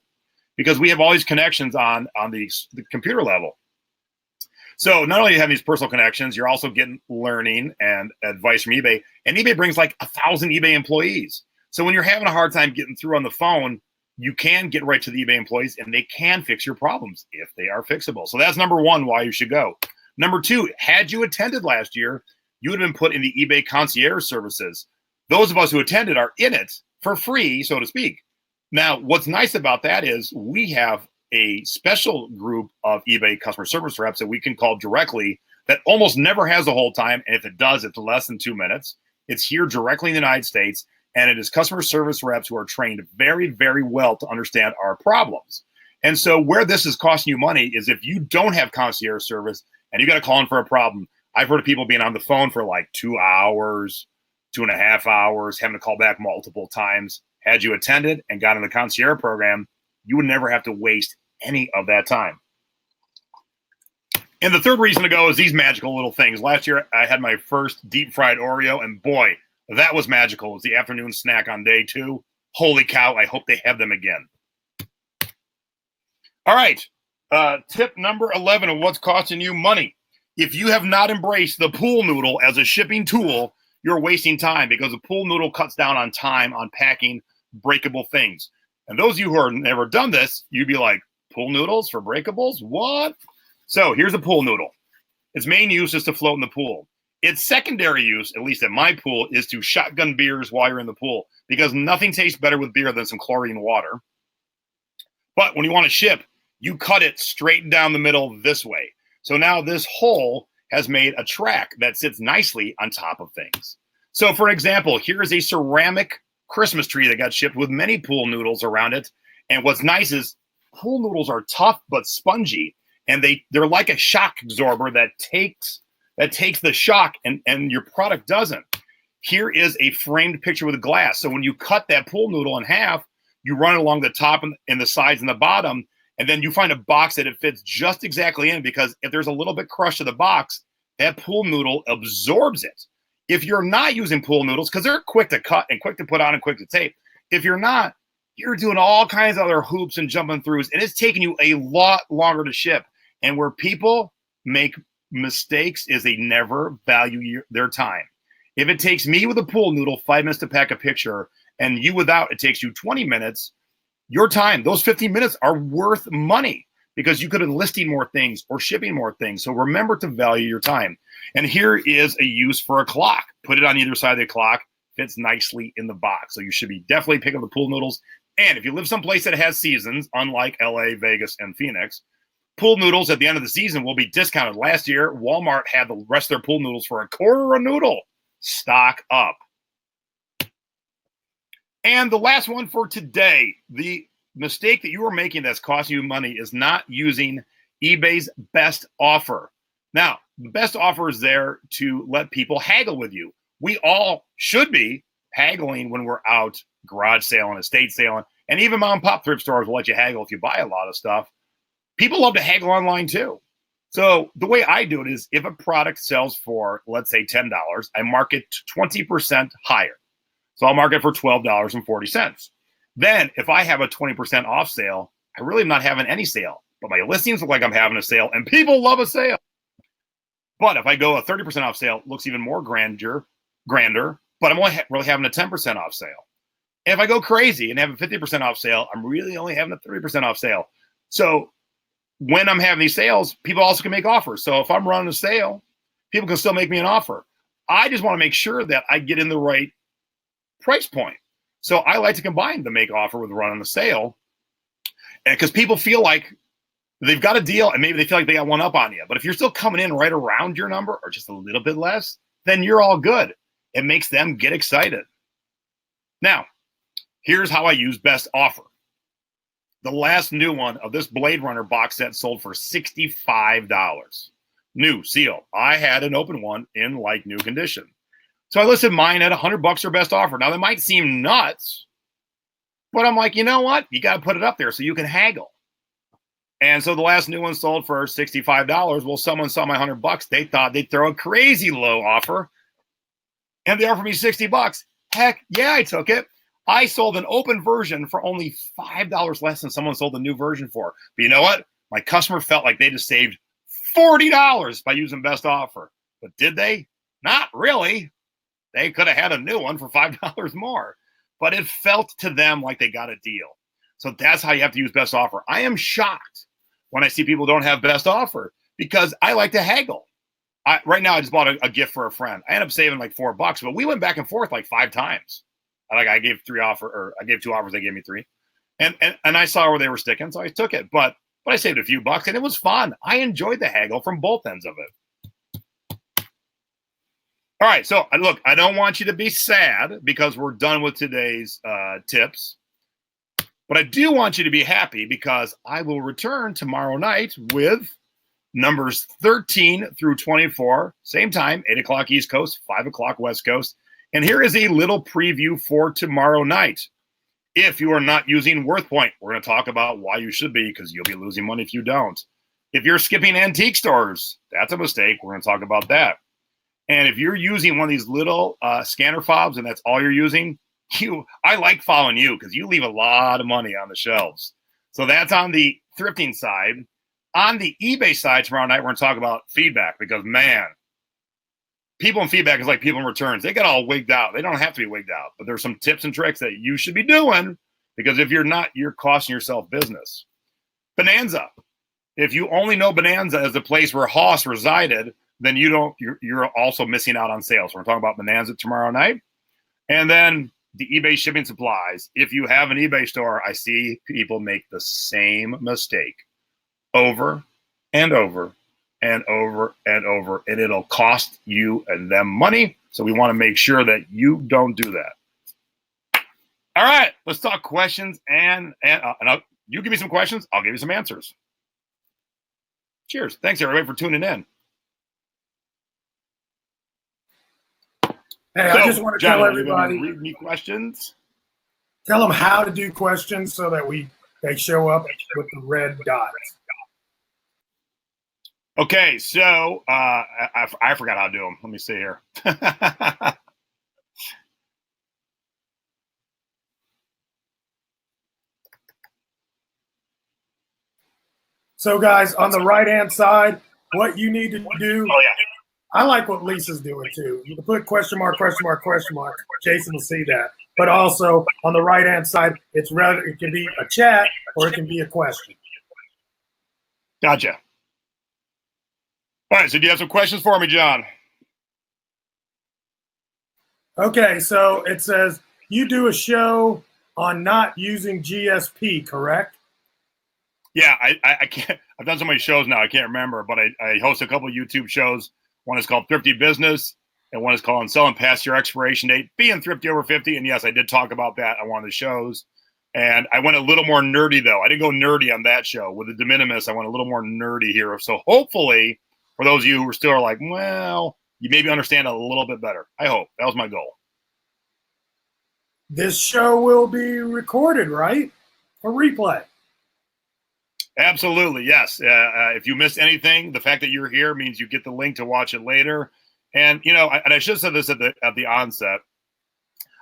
because we have all these connections on the computer level. So not only do you have these personal connections, you're also getting learning and advice from eBay. And eBay brings like 1,000 eBay employees. So when you're having a hard time getting through on the phone, you can get right to the eBay employees and they can fix your problems if they are fixable. So that's number one, why you should go. Number two, had you attended last year, you would have been put in the eBay concierge services. Those of us who attended are in it for free, so to speak. Now, what's nice about that is we have a special group of eBay customer service reps that we can call directly that almost never has a hold time. And if it does, it's less than 2 minutes. It's here directly in the United States. And it is customer service reps who are trained very, very well to understand our problems. And so where this is costing you money is if you don't have concierge service and you got to call in for a problem. I've heard of people being on the phone for like 2 hours, 2.5 hours, having to call back multiple times. Had you attended and got in the concierge program, you would never have to waste any of that time. And the third reason to go is these magical little things. Last year, I had my first deep fried Oreo, and boy, that was magical. It was the afternoon snack on day 2. Holy cow, I hope they have them again. All right, tip number 11 of what's costing you money. If you have not embraced the pool noodle as a shipping tool, you're wasting time because the pool noodle cuts down on time on packing breakable things. And those of you who have never done this, you'd be like, pool noodles for breakables? What? So here's a pool noodle. Its main use is to float in the pool. Its secondary use, at least at my pool, is to shotgun beers while you're in the pool because nothing tastes better with beer than some chlorine water. But when you want to ship, you cut it straight down the middle this way. So now this hole has made a track that sits nicely on top of things. So for example, here is a ceramic Christmas tree that got shipped with many pool noodles around it. And what's nice is pool noodles are tough but spongy, and they're like a shock absorber that takes the shock and your product doesn't. Here is a framed picture with glass. So when you cut that pool noodle in half, you run it along the top and the sides and the bottom, and then you find a box that it fits just exactly in, because if there's a little bit crushed to the box, that pool noodle absorbs it. If you're not using pool noodles, because they're quick to cut and quick to put on and quick to tape, if you're not, you're doing all kinds of other hoops and jumping throughs, and it's taking you a lot longer to ship. And where people make mistakes is they never value their time. If it takes me with a pool noodle 5 minutes to pack a picture, and you without, it takes you 20 minutes, your time, those 15 minutes are worth money because you could have been listing more things or shipping more things. So remember to value your time. And here is a use for a clock. Put it on either side of the clock, fits nicely in the box. So you should be definitely picking up the pool noodles. And if you live someplace that has seasons, unlike LA, Vegas, and Phoenix, pool noodles at the end of the season will be discounted. Last year, Walmart had the rest of their pool noodles for $0.25 a noodle. Stock up. And the last one for today, the mistake that you are making that's costing you money is not using eBay's best offer. Now, the best offer is there to let people haggle with you. We all should be haggling when we're out garage sailing, estate sailing, and even mom and pop thrift stores will let you haggle if you buy a lot of stuff. People love to haggle online too. So the way I do it is if a product sells for, let's say, $10, I mark it 20% higher. So I'll mark it for $12.40. Then if I have a 20% off sale, I really am not having any sale, but my listings look like I'm having a sale, and people love a sale. But if I go a 30% off sale, it looks even more grander, but I'm only really having a 10% off sale. And if I go crazy and have a 50% off sale, I'm really only having a 30% off sale. So when I'm having these sales, people also can make offers. So if I'm running a sale, people can still make me an offer. I just want to make sure that I get in the right price point. So I like to combine the make offer with running the sale, and because people feel like they've got a deal and maybe they feel like they got one up on you. But if you're still coming in right around your number or just a little bit less, then you're all good. It makes them get excited. Now, here's how I use best offer. The last new one of this Blade Runner box set sold for $65. New seal. I had an open one in like new condition. So I listed mine at $100 or best offer. Now, that might seem nuts, but I'm like, you know what? You got to put it up there so you can haggle. And so the last new one sold for $65. Well, someone saw my $100. They thought they'd throw a crazy low offer, and they offered me $60. Heck yeah, I took it. I sold an open version for only $5 less than someone sold the new version for. But you know what? My customer felt like they just saved $40 by using best offer. But did they? Not really. They could have had a new one for $5 more. But it felt to them like they got a deal. So that's how you have to use best offer. I am shocked when I see people don't have best offer because I like to haggle. Right now, I just bought a gift for a friend. I ended up saving like $4, but we went back and forth like 5 times. Like I gave 2 offers, they gave me 3. And I saw where they were sticking, so I took it. But I saved a few bucks, and it was fun. I enjoyed the haggle from both ends of it. All right, so look, I don't want you to be sad because we're done with today's tips. But I do want you to be happy because I will return tomorrow night with numbers 13 through 24, same time, 8 o'clock East Coast, 5 o'clock West Coast. And here is a little preview for tomorrow night. If you are not using WorthPoint, we're going to talk about why you should be because you'll be losing money if you don't. If you're skipping antique stores, that's a mistake. We're going to talk about that. And if you're using one of these little scanner fobs and that's all you're using, I like following you because you leave a lot of money on the shelves. So that's on the thrifting side. On the eBay side tomorrow night, we're going to talk about feedback because, man, people in feedback is like people in returns. They get all wigged out. They don't have to be wigged out, but there's some tips and tricks that you should be doing because if you're not, you're costing yourself business. Bonanza. If you only know Bonanza as the place where Hoss resided, then you're also missing out on sales. We're talking about Bonanza tomorrow night. And then the eBay shipping supplies. If you have an eBay store, I see people make the same mistake over and over and over and over, and it'll cost you and them money. So we want to make sure that you don't do that. All right, let's talk questions, and you give me some questions, I'll give you some answers. Cheers. Thanks, everybody, for tuning in. Hey, I just want to tell everybody. Read me questions. Tell them how to do questions so that they show up with the red dots. Okay, so I forgot how to do them. Let me see here. So, guys, on the right-hand side, what you need to do. Oh, yeah. I like what Lisa's doing, too. You can put question mark, question mark, question mark. Jason will see that. But also, on the right-hand side, it can be a chat or it can be a question. Gotcha. All right, so do you have some questions for me, John? Okay, so it says you do a show on not using GSP, correct? Yeah, I can't. I've done so many shows now, I can't remember, but I host a couple of YouTube shows. One is called Thrifty Business, and one is called Selling Past Your Expiration Date, Being Thrifty Over 50. And yes, I did talk about that on one of the shows. And I went a little more nerdy, though. I didn't go nerdy on that show. With the de minimis, I went a little more nerdy here. So hopefully, for those of you who are still like, well, you maybe understand a little bit better. I hope. That was my goal. This show will be recorded, right? A replay. Absolutely, yes. If you missed anything, the fact that you're here means you get the link to watch it later. And, you know, I should have said this at the onset.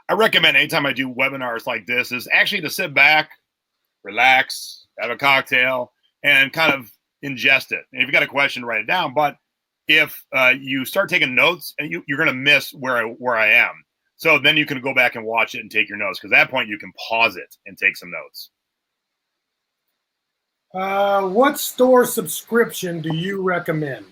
I recommend anytime I do webinars like this is actually to sit back, relax, have a cocktail, and kind of ingest it. And if you got a question, write it down. But if you start taking notes, and you're going to miss where I am. So then you can go back and watch it and take your notes, because at that point you can pause it and take some notes. What store subscription do you recommend?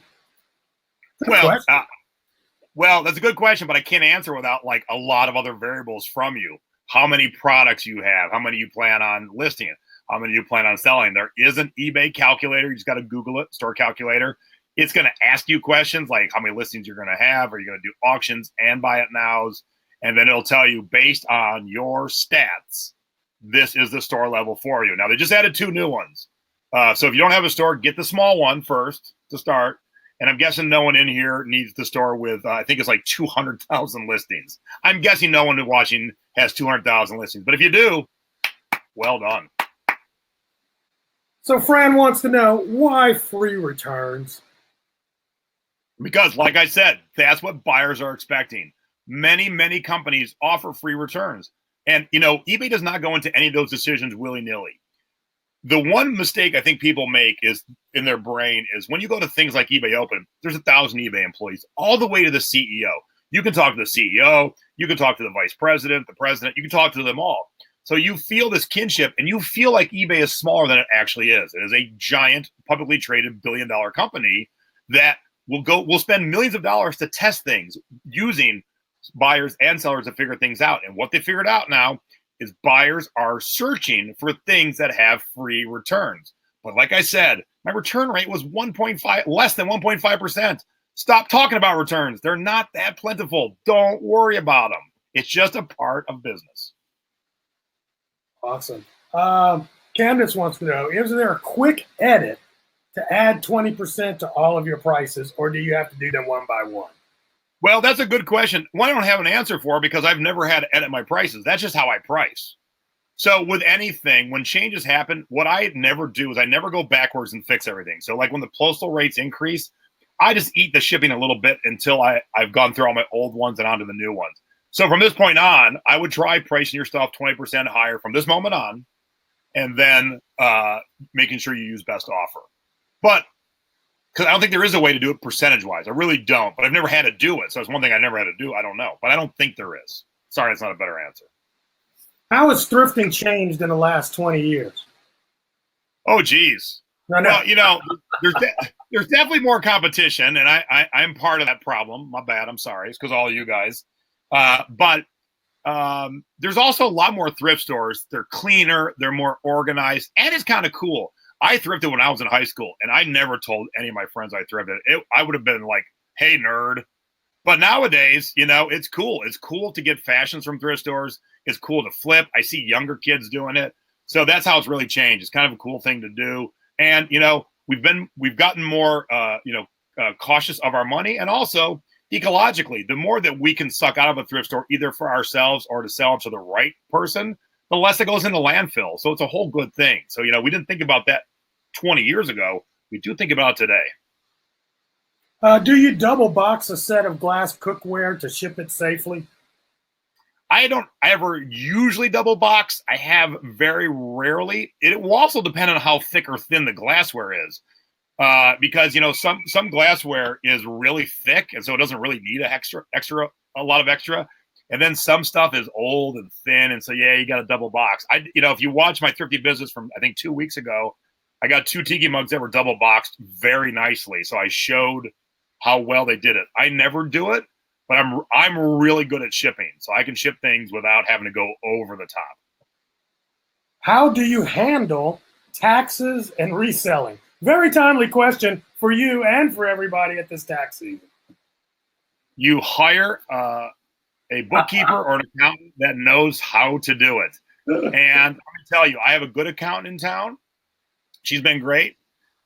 Well, that's a good question, but I can't answer without like a lot of other variables from you. How many products you have, how many you plan on listing, how many you plan on selling. There is an eBay calculator. You just got to Google it, store calculator. It's going to ask you questions like how many listings you're going to have. Are you going to do auctions and buy it nows? And then it'll tell you based on your stats, this is the store level for you. Now, they just added 2 new ones. So if you don't have a store, get the small one first to start. And I'm guessing no one in here needs the store with, I think it's like 200,000 listings. I'm guessing no one watching has 200,000 listings. But if you do, well done. So Fran wants to know, why free returns? Because, like I said, that's what buyers are expecting. Many, many companies offer free returns. And, you know, eBay does not go into any of those decisions willy-nilly. The one mistake I think people make is in their brain is when you go to things like eBay Open, there's 1,000 eBay employees all the way to the CEO. You can talk to the CEO. You can talk to the vice president, the president. You can talk to them all. So you feel this kinship, and you feel like eBay is smaller than it actually is. It is a giant, publicly traded billion-dollar company that will spend millions of dollars to test things using buyers and sellers to figure things out. And what they figured out now is buyers are searching for things that have free returns. But like I said, my return rate was 1.5, less than 1.5%. Stop talking about returns. They're not that plentiful. Don't worry about them. It's just a part of business. Awesome. Candace wants to know, is there a quick edit to add 20% to all of your prices, or do you have to do them one by one? Well, that's a good question. One I don't have an answer for because I've never had to edit my prices. That's just how I price. So with anything, when changes happen, what I never do is I never go backwards and fix everything. So like when the postal rates increase, I just eat the shipping a little bit until I've gone through all my old ones and onto the new ones. So from this point on, I would try pricing your stuff 20% higher from this moment on, and then making sure you use best offer. But because I don't think there is a way to do it percentage-wise. I really don't, but I've never had to do it. So it's one thing I never had to do. I don't know, but I don't think there is. Sorry, that's not a better answer. How has thrifting changed in the last 20 years? Oh, geez. No. Well, there's definitely more competition, and I'm part of that problem. My bad. I'm sorry. It's because all you guys. But there's also a lot more thrift stores. They're cleaner. They're more organized, and it's kind of cool. I thrifted when I was in high school, and I never told any of my friends I thrifted. I would have been like, hey, nerd. But nowadays, it's cool. It's cool to get fashions from thrift stores. It's cool to flip. I see younger kids doing it. So that's how it's really changed. It's kind of a cool thing to do. And, we've gotten more, cautious of our money, and also ecologically, the more that we can suck out of a thrift store, either for ourselves or to sell it to the right person, the less it goes into landfill. So it's a whole good thing. So, we didn't think about that 20 years ago. We do think about it today. Do you double box a set of glass cookware to ship it safely? I don't ever usually double box. I have very rarely. It will also depend on how thick or thin the glassware is. Because, some glassware is really thick, and so it doesn't really need a lot of extra. And then some stuff is old and thin, and so, yeah, you got to double box. If you watch my thrifty business from, I think, 2 weeks ago, I got 2 tiki mugs that were double boxed very nicely. So I showed how well they did it. I never do it, but I'm really good at shipping, so I can ship things without having to go over the top. How do you handle taxes and reselling? Very timely question for you and for everybody at this tax season. You hire a bookkeeper or an accountant that knows how to do it. And I'm going to tell you, I have a good accountant in town. She's been great.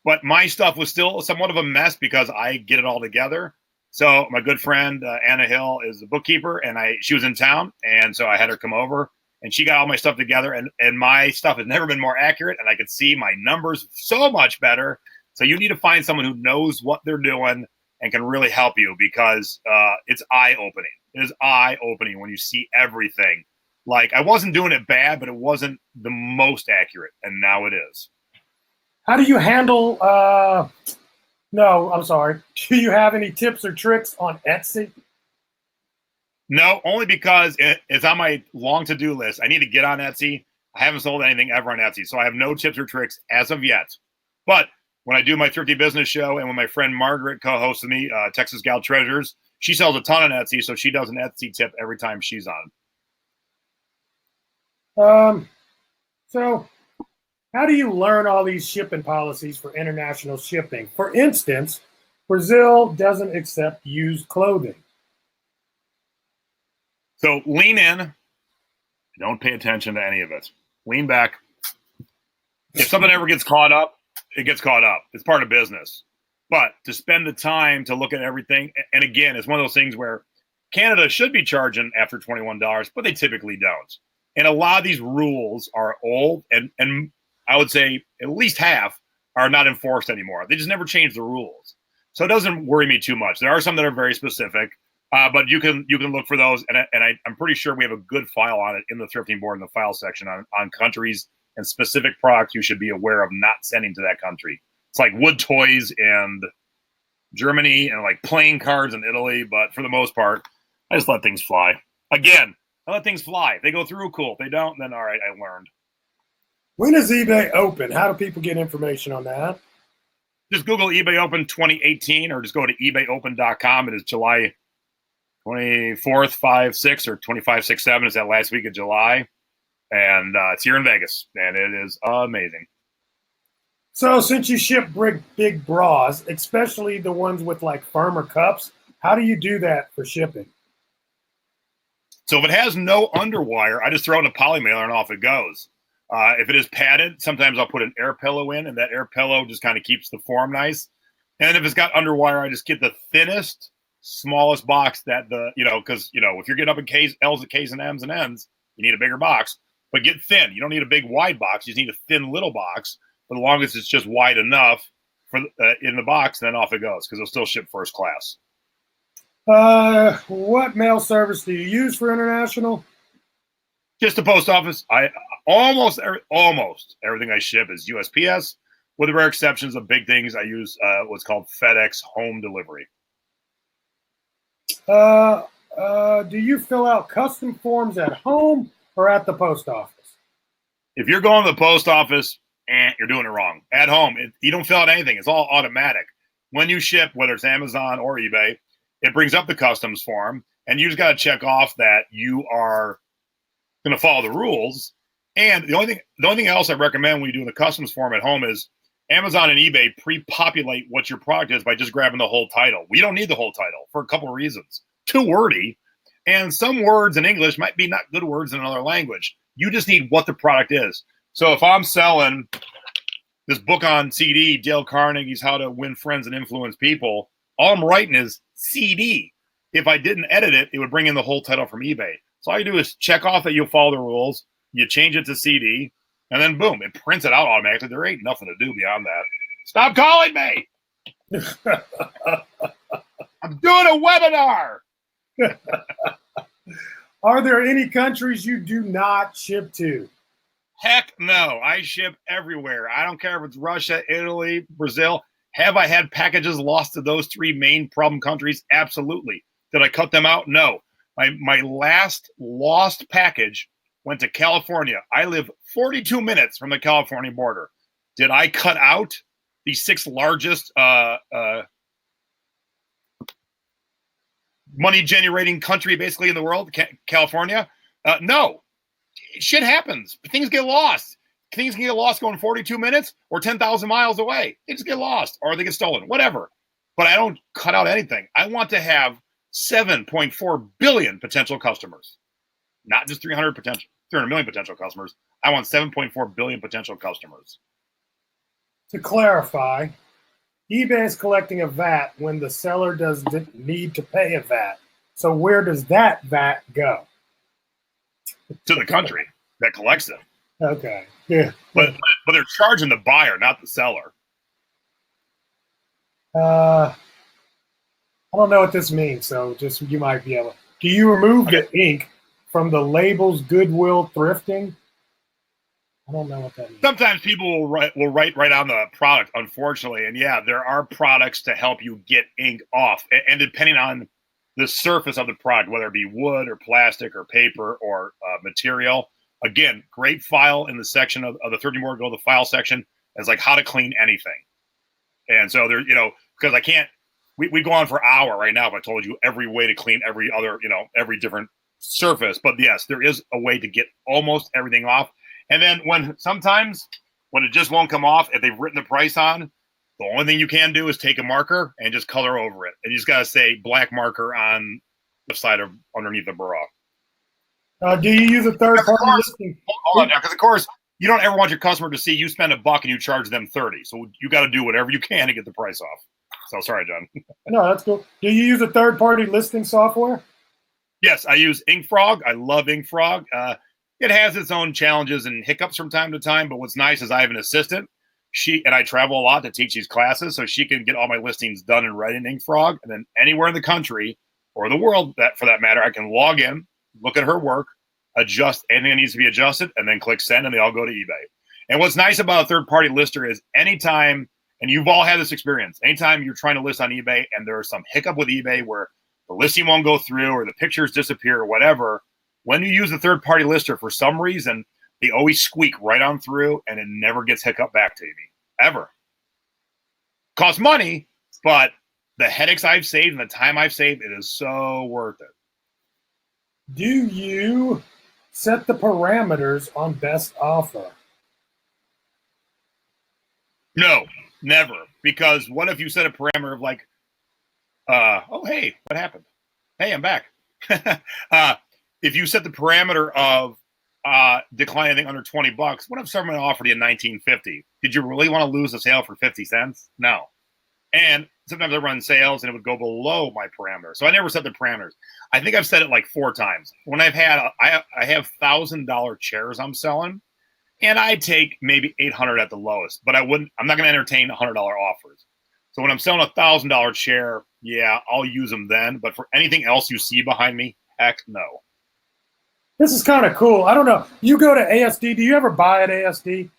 But my stuff was still somewhat of a mess because I get it all together. So my good friend, Anna Hill, is the bookkeeper, and she was in town. And so I had her come over, and she got all my stuff together. And my stuff has never been more accurate, and I could see my numbers so much better. So you need to find someone who knows what they're doing and can really help you, because it's eye-opening. It is eye-opening when you see everything. Like, I wasn't doing it bad, but it wasn't the most accurate, and now it is. How do you handle, no, I'm sorry. Do you have any tips or tricks on Etsy? No, only because it's on my long to-do list. I need to get on Etsy. I haven't sold anything ever on Etsy, so I have no tips or tricks as of yet. But when I do my Thrifty Business Show, and when my friend Margaret co-hosts me, Texas Gal Treasures, she sells a ton on Etsy, so she does an Etsy tip every time she's on. So how do you learn all these shipping policies for international shipping? For instance, Brazil doesn't accept used clothing. So lean in. Don't pay attention to any of it. Lean back. If something ever gets caught up, it gets caught up. It's part of business. But to spend the time to look at everything, and again, it's one of those things where Canada should be charging after $21, but they typically don't. And a lot of these rules are old, and I would say at least half are not enforced anymore. They just never change the rules. So it doesn't worry me too much. There are some that are very specific, but you can look for those. And I'm pretty sure we have a good file on it in the thrifting board in the file section on countries and specific products you should be aware of not sending to that country. It's like wood toys and Germany and like playing cards in Italy. But for the most part, I just let things fly. Again, I let things fly. If they go through, cool. If they don't, then all right, I learned. When is eBay open? How do people get information on that? Just Google eBay Open 2018 or just go to ebayopen.com. It is July 24th, 5, 6, or 25, 6, 7 is that last week of July. And it's here in Vegas, and it is amazing. So since you ship big bras, especially the ones with like firmer cups, how do you do that for shipping? So if it has no underwire, I just throw it in a poly mailer and off it goes. If it is padded, sometimes I'll put an air pillow in, and that air pillow just kind of keeps the form nice. And if it's got underwire, I just get the thinnest, smallest box that because if you're getting up in L's, K's, and M's and N's, you need a bigger box. But get thin. You don't need a big wide box. You just need a thin little box. But as long as it's just wide enough for in the box, then off it goes because it'll still ship first class. What mail service do you use for international? Just the post office. Almost everything I ship is USPS, with the rare exceptions of big things. I use what's called FedEx home delivery. Do you fill out custom forms at home or at the post office? If you're going to the post office, you're doing it wrong. At home, you don't fill out anything. It's all automatic. When you ship, whether it's Amazon or eBay, it brings up the customs form, and you just got to check off that you are going to follow the rules. And the only thing else I recommend when you do the customs form at home is Amazon and eBay pre-populate what your product is by just grabbing the whole title. We don't need the whole title for a couple of reasons. Too wordy, and some words in English might be not good words in another language. You just need what the product is. So if I'm selling this book on CD, Dale Carnegie's How to Win Friends and Influence People, all I'm writing is CD. If I didn't edit it, it would bring in the whole title from eBay. So all you do is check off that you'll follow the rules, you change it to CD, and then boom, it prints it out automatically. There ain't nothing to do beyond that. Stop calling me! I'm doing a webinar! Are there any countries you do not ship to? Heck no. I ship everywhere. I don't care if it's Russia, Italy, Brazil. Have I had packages lost to those 3 main problem countries? Absolutely. Did I cut them out? No. My last lost package went to California. I live 42 minutes from the California border. Did I cut out the 6th largest money-generating country basically in the world, California? No. Shit happens. Things get lost. Things can get lost going 42 minutes or 10,000 miles away. They just get lost or they get stolen, whatever. But I don't cut out anything. I want to have 7.4 billion potential customers, not just 300 million potential customers. I want 7.4 billion potential customers. To clarify, eBay is collecting a VAT when the seller doesn't need to pay a VAT. So where does that VAT go? To the country that collects it. Okay. Yeah. But they're charging the buyer, not the seller. I don't know what this means, so just you might be able. Do you remove the ink from the labels Goodwill thrifting? I don't know what that means. Sometimes people will write right on the product, unfortunately. And yeah, there are products to help you get ink off. And depending on the surface of the product, whether it be wood or plastic or paper or material, again, great file in the section of the 13 board, go to the file section. It's like how to clean anything. And so there, because I can't, we go on for an hour right now if I told you every way to clean every other, every different surface. But yes, there is a way to get almost everything off. And then sometimes when it just won't come off, if they've written the price on, the only thing you can do is take a marker and just color over it. And you just got to say black marker on the side of underneath the bra. Do you use a third-party listing? Hold on now, because of course you don't ever want your customer to see you spend $1 and you charge them 30. So you got to do whatever you can to get the price off. So sorry, John. No, that's cool. Do you use a third-party listing software? Yes, I use InkFrog. I love InkFrog. It has its own challenges and hiccups from time to time, but what's nice is I have an assistant. I travel a lot to teach these classes, so she can get all my listings done and ready in InkFrog, and then anywhere in the country or the world, that for that matter, I can log in, look at her work, adjust anything that needs to be adjusted, and then click send, and they all go to eBay. And what's nice about a third-party lister is anytime, and you've all had this experience, anytime you're trying to list on eBay and there's some hiccup with eBay where the listing won't go through or the pictures disappear or whatever, When you use a third-party lister, for some reason, they always squeak right on through, and it never gets hiccup back to me, ever. Costs money, but the headaches I've saved and the time I've saved, it is so worth it. Do you set the parameters on best offer? No, never. Because what if you set a parameter of like, oh, hey, what happened? Hey, I'm back. If you set the parameter of decline anything under $20, what if someone offered you $19.50? Did you really want to lose a sale for 50 cents? No. And sometimes I run sales and it would go below my parameter. So I never set the parameters. I think I've said it like 4 times. When I have $1,000 chairs I'm selling, and I take maybe 800 at the lowest, but I'm not going to entertain $100 offers. So when I'm selling $1,000 chair, yeah, I'll use them then. But for anything else you see behind me, heck no. This is kind of cool. I don't know. You go to ASD. Do you ever buy at ASD?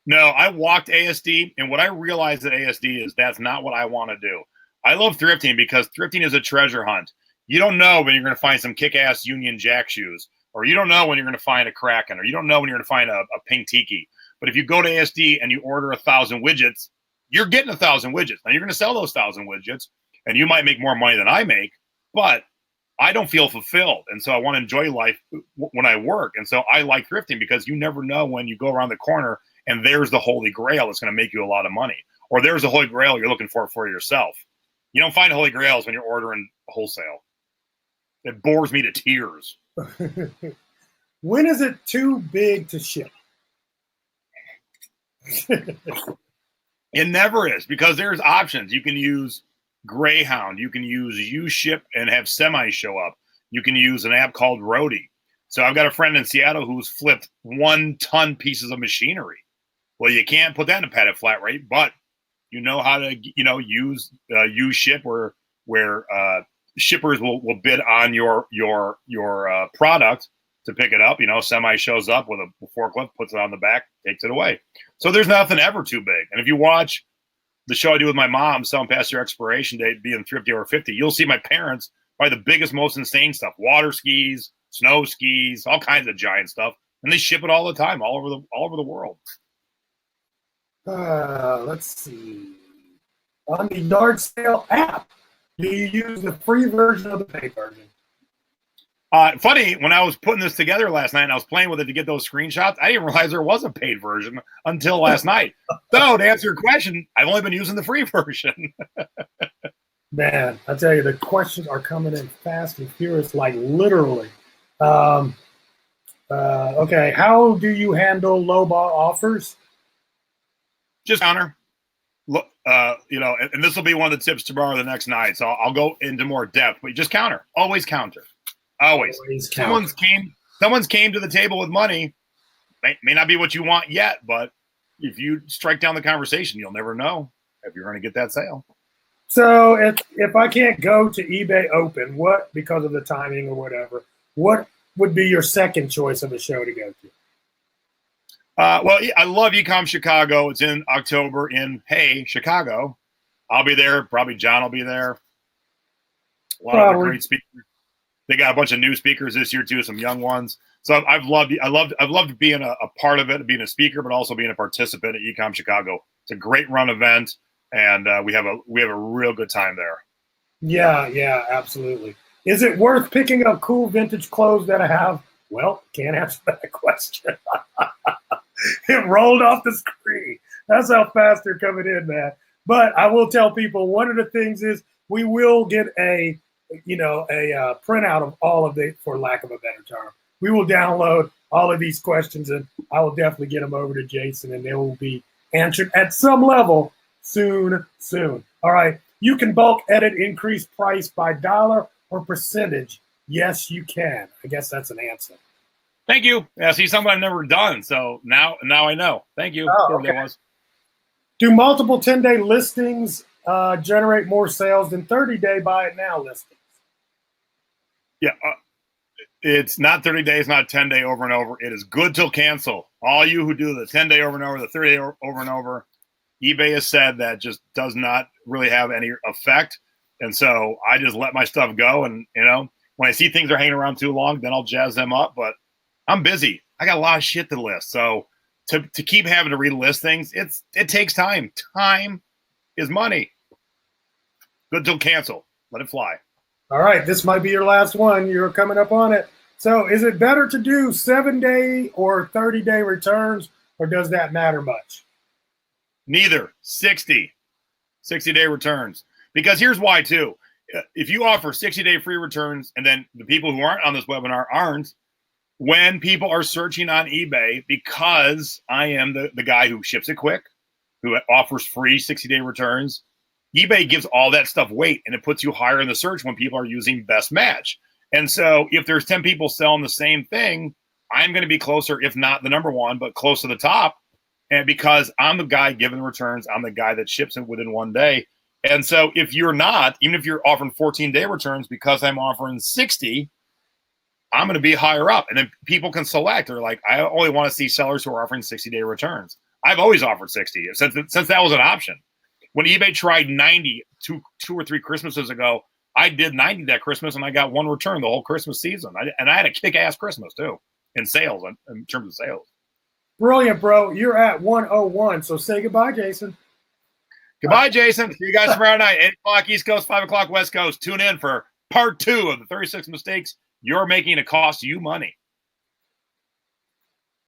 No, I walked ASD, and what I realized at ASD is that's not what I want to do. I love thrifting because thrifting is a treasure hunt. You don't know when you're going to find some kick-ass Union Jack shoes, or you don't know when you're going to find a Kraken, or you don't know when you're going to find a pink tiki. But if you go to ASD and you order 1,000 widgets, you're getting 1,000 widgets. Now, you're going to sell those 1,000 widgets, and you might make more money than I make, but I don't feel fulfilled. And so I want to enjoy life when I work. And so I like thrifting because you never know when you go around the corner and there's the Holy Grail that's going to make you a lot of money. Or there's the Holy Grail you're looking for yourself. You don't find Holy Grails when you're ordering wholesale. It bores me to tears. When is it too big to ship? It never is, because there's options. You can use Greyhound. You can use U-Ship and have semis show up. You can use an app called Roadie. So I've got a friend in Seattle who's flipped 1-ton pieces of machinery. Well, you can't put that in a padded flat rate, but you know how to, use U-Ship where shippers will bid on your product to pick it up. Semi shows up with a forklift, puts it on the back, takes it away. So there's nothing ever too big. And if you watch the show I do with my mom, Selling Past Your Expiration Date, being thrifty over 50, you'll see my parents buy the biggest, most insane stuff: water skis, snow skis, all kinds of giant stuff, and they ship it all the time, all over the world. Let's see. On the yard sale app, do you use the free version or the paid version? Funny, when I was putting this together last night and I was playing with it to get those screenshots, I didn't realize there was a paid version until last night. So to answer your question, I've only been using the free version. Man, I tell you, the questions are coming in fast and furious, like literally. Okay, how do you handle lowball offers? Just counter. Look, and this will be one of the tips tomorrow or the next night. So I'll go into more depth, but just counter. Always counter. Always. Someone's came to the table with money. May not be what you want yet, but if you strike down the conversation, you'll never know if you're going to get that sale. So if I can't go to eBay Open, because of the timing or whatever, what would be your second choice of a show to go to? Well, I love Ecom Chicago. It's in October in Chicago. I'll be there. Probably John will be there. A lot of great speakers. They got a bunch of new speakers this year too, some young ones. So I've loved being a part of it, being a speaker, but also being a participant at Ecom Chicago. It's a great run event, and we have a real good time there. Yeah, absolutely. Is it worth picking up cool vintage clothes that I have? Well, can't answer that question. It rolled off the screen. That's how fast they're coming in, man. But I will tell people, one of the things is we will get a printout of all of it, for lack of a better term. We will download all of these questions, and I will definitely get them over to Jason, and they will be answered at some level soon. All right. You can bulk edit, increase price by dollar or percentage. Yes, you can. I guess that's an answer. Thank you. Yeah, see, something I've never done. So now I know. Thank you. Okay. Do multiple 10-day listings generate more sales than 30-day buy it now listings? Yeah. It's not 30 days, not 10-day over and over. It is good till cancel. All you who do the 10-day over and over, the 30-day over and over, eBay has said that just does not really have any effect. And so I just let my stuff go. And, When I see things are hanging around too long, then I'll jazz them up. But I'm busy. I got a lot of shit to list. So to keep having to relist things, it takes time. Time is money. Good till cancel. Let it fly. All right, this might be your last one. You're coming up on it. So is it better to do 7-day or 30-day returns, or does that matter much? Neither. 60-day returns. Because here's why, too. If you offer 60-day free returns, and then the people who aren't on this webinar aren't, when people are searching on eBay, because I am the guy who ships it quick, who offers free 60-day returns, eBay gives all that stuff weight, and it puts you higher in the search when people are using best match. And so if there's 10 people selling the same thing, I'm going to be closer, if not the number one, but close to the top. And because I'm the guy giving the returns, I'm the guy that ships it within 1 day. And so if you're not, even if you're offering 14-day returns, because I'm offering 60, I'm going to be higher up. And then people can select. They're like, I only want to see sellers who are offering 60-day returns. I've always offered 60 since that was an option. When eBay tried 90 two or three Christmases ago, I did 90 that Christmas, and I got one return the whole Christmas season. And I had a kick-ass Christmas, too, in sales, in terms of sales. Brilliant, bro. You're at 101, so say goodbye, Jason. Goodbye, Jason. See you guys tomorrow night, 8 o'clock East Coast, 5 o'clock West Coast. Tune in for part 2 of the 36 mistakes you're making to cost you money.